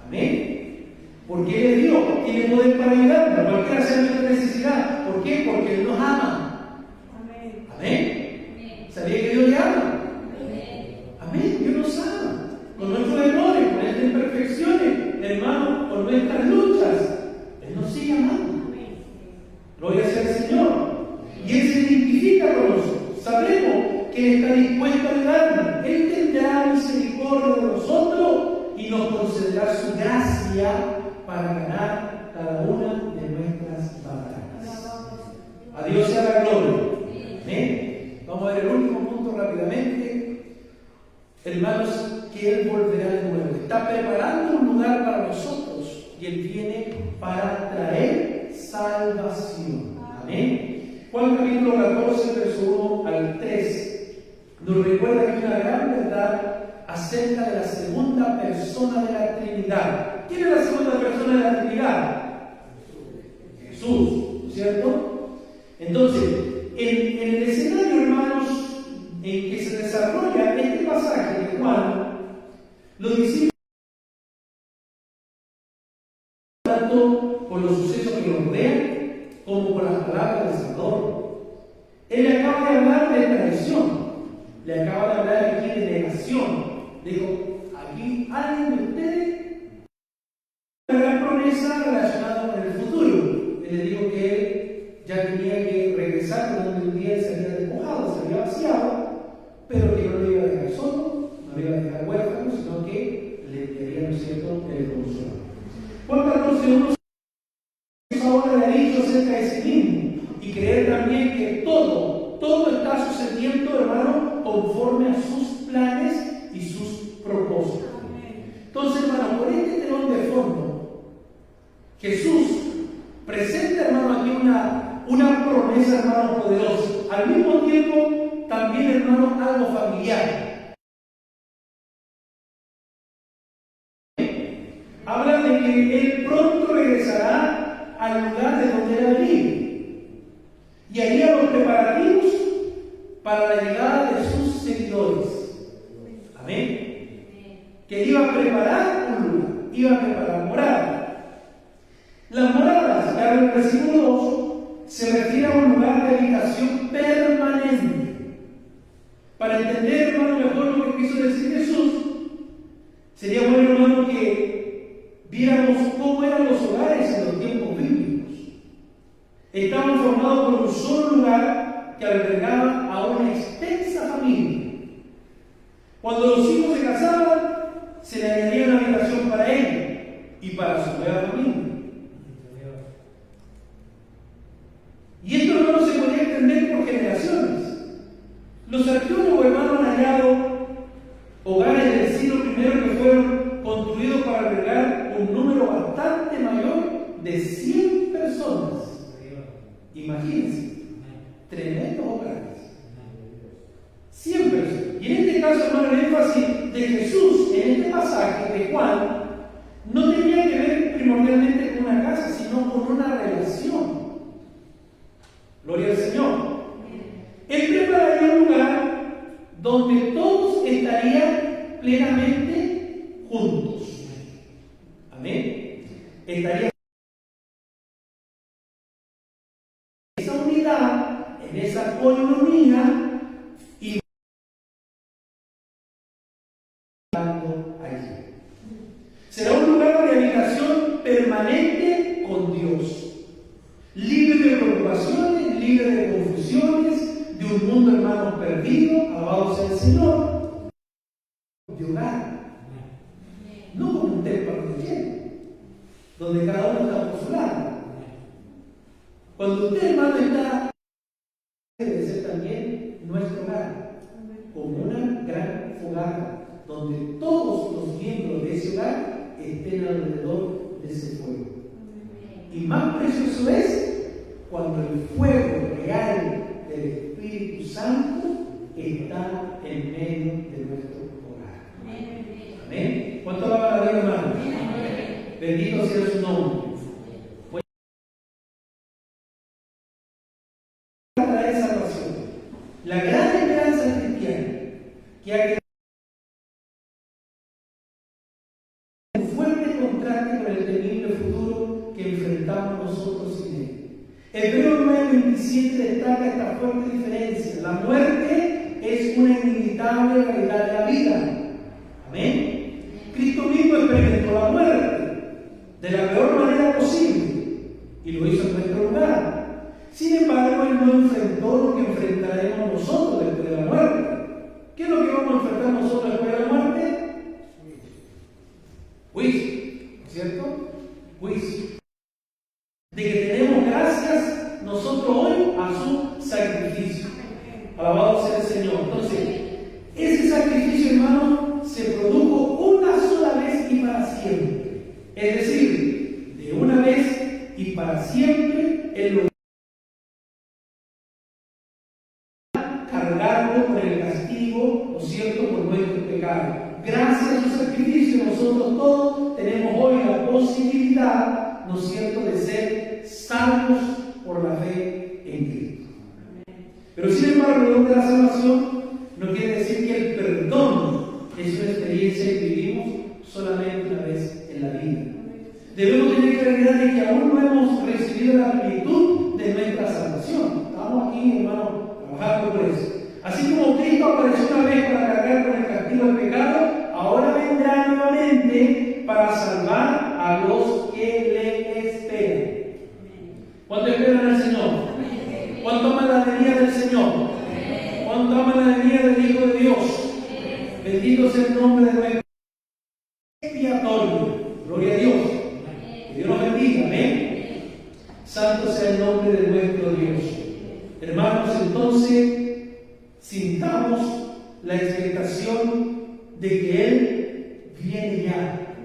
Amén. Porque Él es Dios, tiene poder para ayudarnos, cualquiera sea nuestra necesidad. ¿Por qué? Porque Él nos ama. Amén. ¿Sabía que Dios le ama? Amén. Dios nos ama. Con nuestros errores, con nuestras imperfecciones, hermano, con nuestras luchas. Él nos sigue amando. Gloria sea al Señor. Y Él se identifica con nosotros. Sabemos que Él está dispuesto a ayudarnos. Él tendrá misericordia de nosotros y nos concederá su gracia para ganar cada una de nuestras batallas. A Dios sea la gloria. Amén. Vamos a ver el último punto rápidamente. Hermanos, que Él volverá de nuevo. Está preparando un lugar para nosotros y Él viene para traer salvación. Amén. Juan capítulo 14, verso 1 al 3 nos recuerda que una gran verdad acerca de la segunda persona de la Trinidad. ¿Quién es la segunda persona de la Trinidad? Jesús, ¿cierto? Entonces, en el escenario, hermanos, en que se desarrolla este pasaje de Juan, los discípulos, tanto por los sucesos que los rodean, como por las palabras del Salvador. Él le acaba de hablar de traición, le acaba de hablar aquí de negación. Dijo, aquí alguien de ustedes una gran promesa relacionada con el futuro. Él le dijo que él ya tenía que regresar por donde un día él se había despojado, se había vaciado, pero que no lo iba a dejar solo, no lo iba a dejar huérfano, sino que le enviaría, ¿no es cierto?, el consuelo. Juan 14:1 ahora le ha dicho acerca de sí mismo y creer también que todo está sucediendo, hermano, conforme a sus planes y sus propósitos. Entonces, hermano, por este telón de fondo, Jesús presenta, hermano, aquí una promesa, hermano, poderosa. Al mismo tiempo, también, hermano, algo familiar. Habla de que Él pronto regresará al lugar de donde Él venido y haría los preparativos para la llegada de sus seguidores. Amén. Que iba a preparar un lugar, iba a preparar moradas. Las moradas, ya en el versículo 2, se refiere a un lugar de habitación permanente. Para entender, hermano, mejor lo que quiso decir Jesús, sería bueno, hermano, que viéramos cómo eran los hogares en los tiempos bíblicos. Estaban formados por un solo lugar que albergaba a una extensa familia. Cuando los hijos se casaban, se le añadía una habitación para ellos y para su nueva familia. Y esto, hermano, se podía entender por generaciones. Los arqueólogos, hermanos, han hallado hogares del siglo I que fueron construidos para albergar un número bastante mayor de 100 personas. Imagínense, tremendos hogares. 100 personas. Y en este caso, hermano, el énfasis de Jesús en este pasaje de Juan no tenía que ver primordialmente con una casa, sino con una relación. Gloria al Señor. Él prepararía un lugar donde todos estarían plenamente juntos. Amén. Estarían en esa unidad, en esa coinonía, y allí. Será un lugar de habitación permanente con Dios, libre de preocupaciones, libre de confusiones, de un mundo, hermano, perdido, alabado sea el Señor, de hogar, no como un templo lleno, donde cada uno está por su lado. Cuando usted, hermano, está, debe ser también nuestro hogar, como una gran fogata, donde todos los miembros de ese hogar estén alrededor de ese fuego. Y más precioso es cuando el fuego real del Espíritu Santo está en medio de nuestro hogar. Amén. ¿Cuánto va la vida, hermano? Bendito sea su nombre. Pues, traer salvación. La gran esperanza cristiana que ha quedado en fuerte contraste con el temible futuro que enfrentamos nosotros sin él. Hebreos 9:27 destaca esta fuerte diferencia. La muerte es una inevitable realidad de la vida. Amén. Cristo mismo experimentó la muerte de la peor manera posible y lo hizo en nuestro lugar. Sin embargo, Él no enfrentó lo que enfrentaremos nosotros después de la muerte. ¿Qué es lo que vamos a enfrentar nosotros después de la muerte? Juicio, ¿cierto? Juicio. De que tenemos gracias nosotros hoy a su sacrificio. Alabado sea el Señor. Entonces, ese sacrificio, hermano, se produjo una sola vez y para siempre. Es decir, de una vez y para siempre, Él lo cargando por el castigo, ¿no es cierto?, por nuestro pecado. Gracias a su sacrificio, nosotros todos tenemos hoy la posibilidad, ¿no es cierto?, de ser salvos por la fe en Cristo. Pero sin embargo, el don de la salvación no quiere decir que el perdón es una experiencia que vivimos solamente una vez en la vida. Debemos tener claridad de que aún no hemos recibido la plenitud de nuestra salvación. Estamos aquí, hermano, trabajando por eso. Así como Cristo apareció una vez para cargar con el castigo del pecado, ahora vendrá nuevamente para salvar a los que le esperan. ¿Cuánto esperan al Señor? ¿Cuánto aman la venida del Señor? ¿Cuánto aman la venida del Hijo de Dios? Bendito sea el nombre de nuestro expiatorio. Gloria a Dios. Que Dios nos bendiga. Amén. Santo sea el nombre de nuestro Dios. Hermanos, entonces sintamos la expectación de que Él viene ya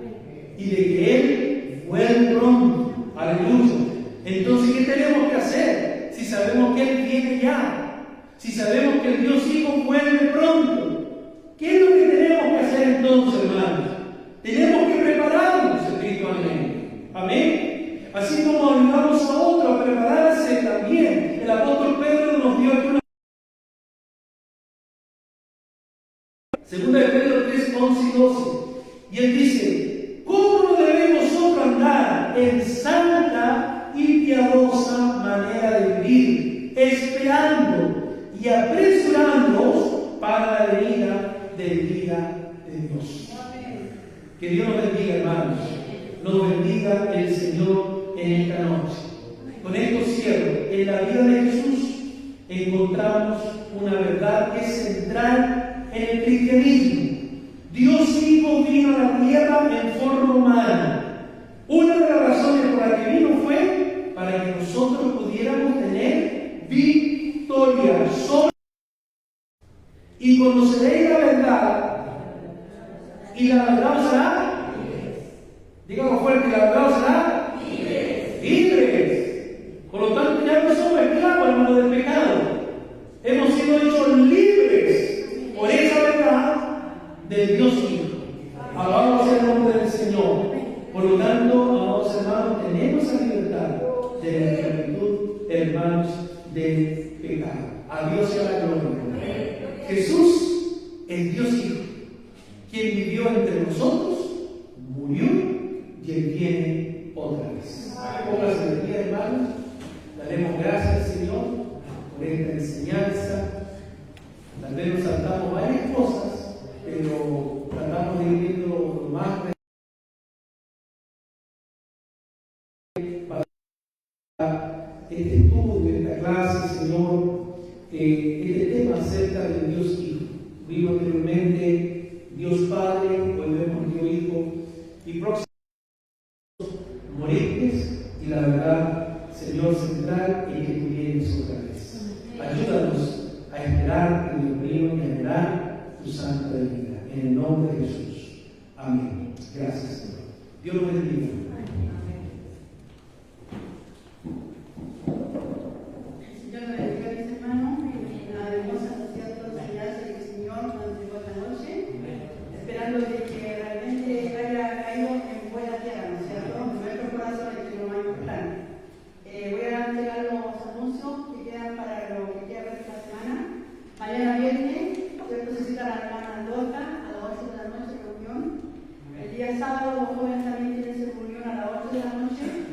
y de que Él vuelve pronto. Aleluya. Entonces, ¿qué tenemos que hacer? Si sabemos que Él viene ya, si sabemos que el Dios Hijo vuelve pronto, ¿qué es lo que tenemos que hacer entonces, hermanos? Tenemos que prepararnos espiritualmente. Amén. Así como ayudamos a otros a prepararse también, el apóstol Pedro nos dio aquí una. Segunda de Pedro 3, 11 y 12. Y él dice: ¿cómo no debemos nosotros andar en santa y piadosa manera de vivir, esperando y apresurándonos para la venida del día de Dios? Que Dios nos bendiga, hermanos. Nos bendiga el Señor en esta noche. Con esto cierro. En la vida de Jesús encontramos una verdad que es central en el cristianismo. Dios Hijo vino a la tierra en forma humana. Una de las razones por las que vino fue para que nosotros pudiéramos tener victoria sobre. Y conoceréis la verdad, y la verdad os hará. Dígalo fuerte, la verdad os hará libres. Por lo tanto, ya no somos esclavos, hermano, del pecado. Hemos sido hechos libres por esa verdad del Dios Hijo. Alabado sea el nombre del Señor. Por lo tanto, amados hermanos, tenemos la libertad de la esclavitud, hermanos, del pecado. A Dios sea la gloria. Jesús, el Dios Hijo, quien vivió entre nosotros, murió y Él viene otra vez. Póngase de pie, hermanos. Daremos gracias, Señor, por esta enseñanza. Tal vez nos saltamos varias cosas, pero tratamos de ir viendo lo más para este estudio, esta clase, Señor, este tema acerca del Dios Hijo. Vimos anteriormente Dios Padre, hoy vemos Dios Hijo, y próximo morirtes, y la verdad, Señor, central es que tú vienes otra vez. Ayúdanos a esperar, Dios mío, y a esperar tu santa venida. En el nombre de Jesús. Amén. Gracias, Señor. Dios los bendiga. de la noche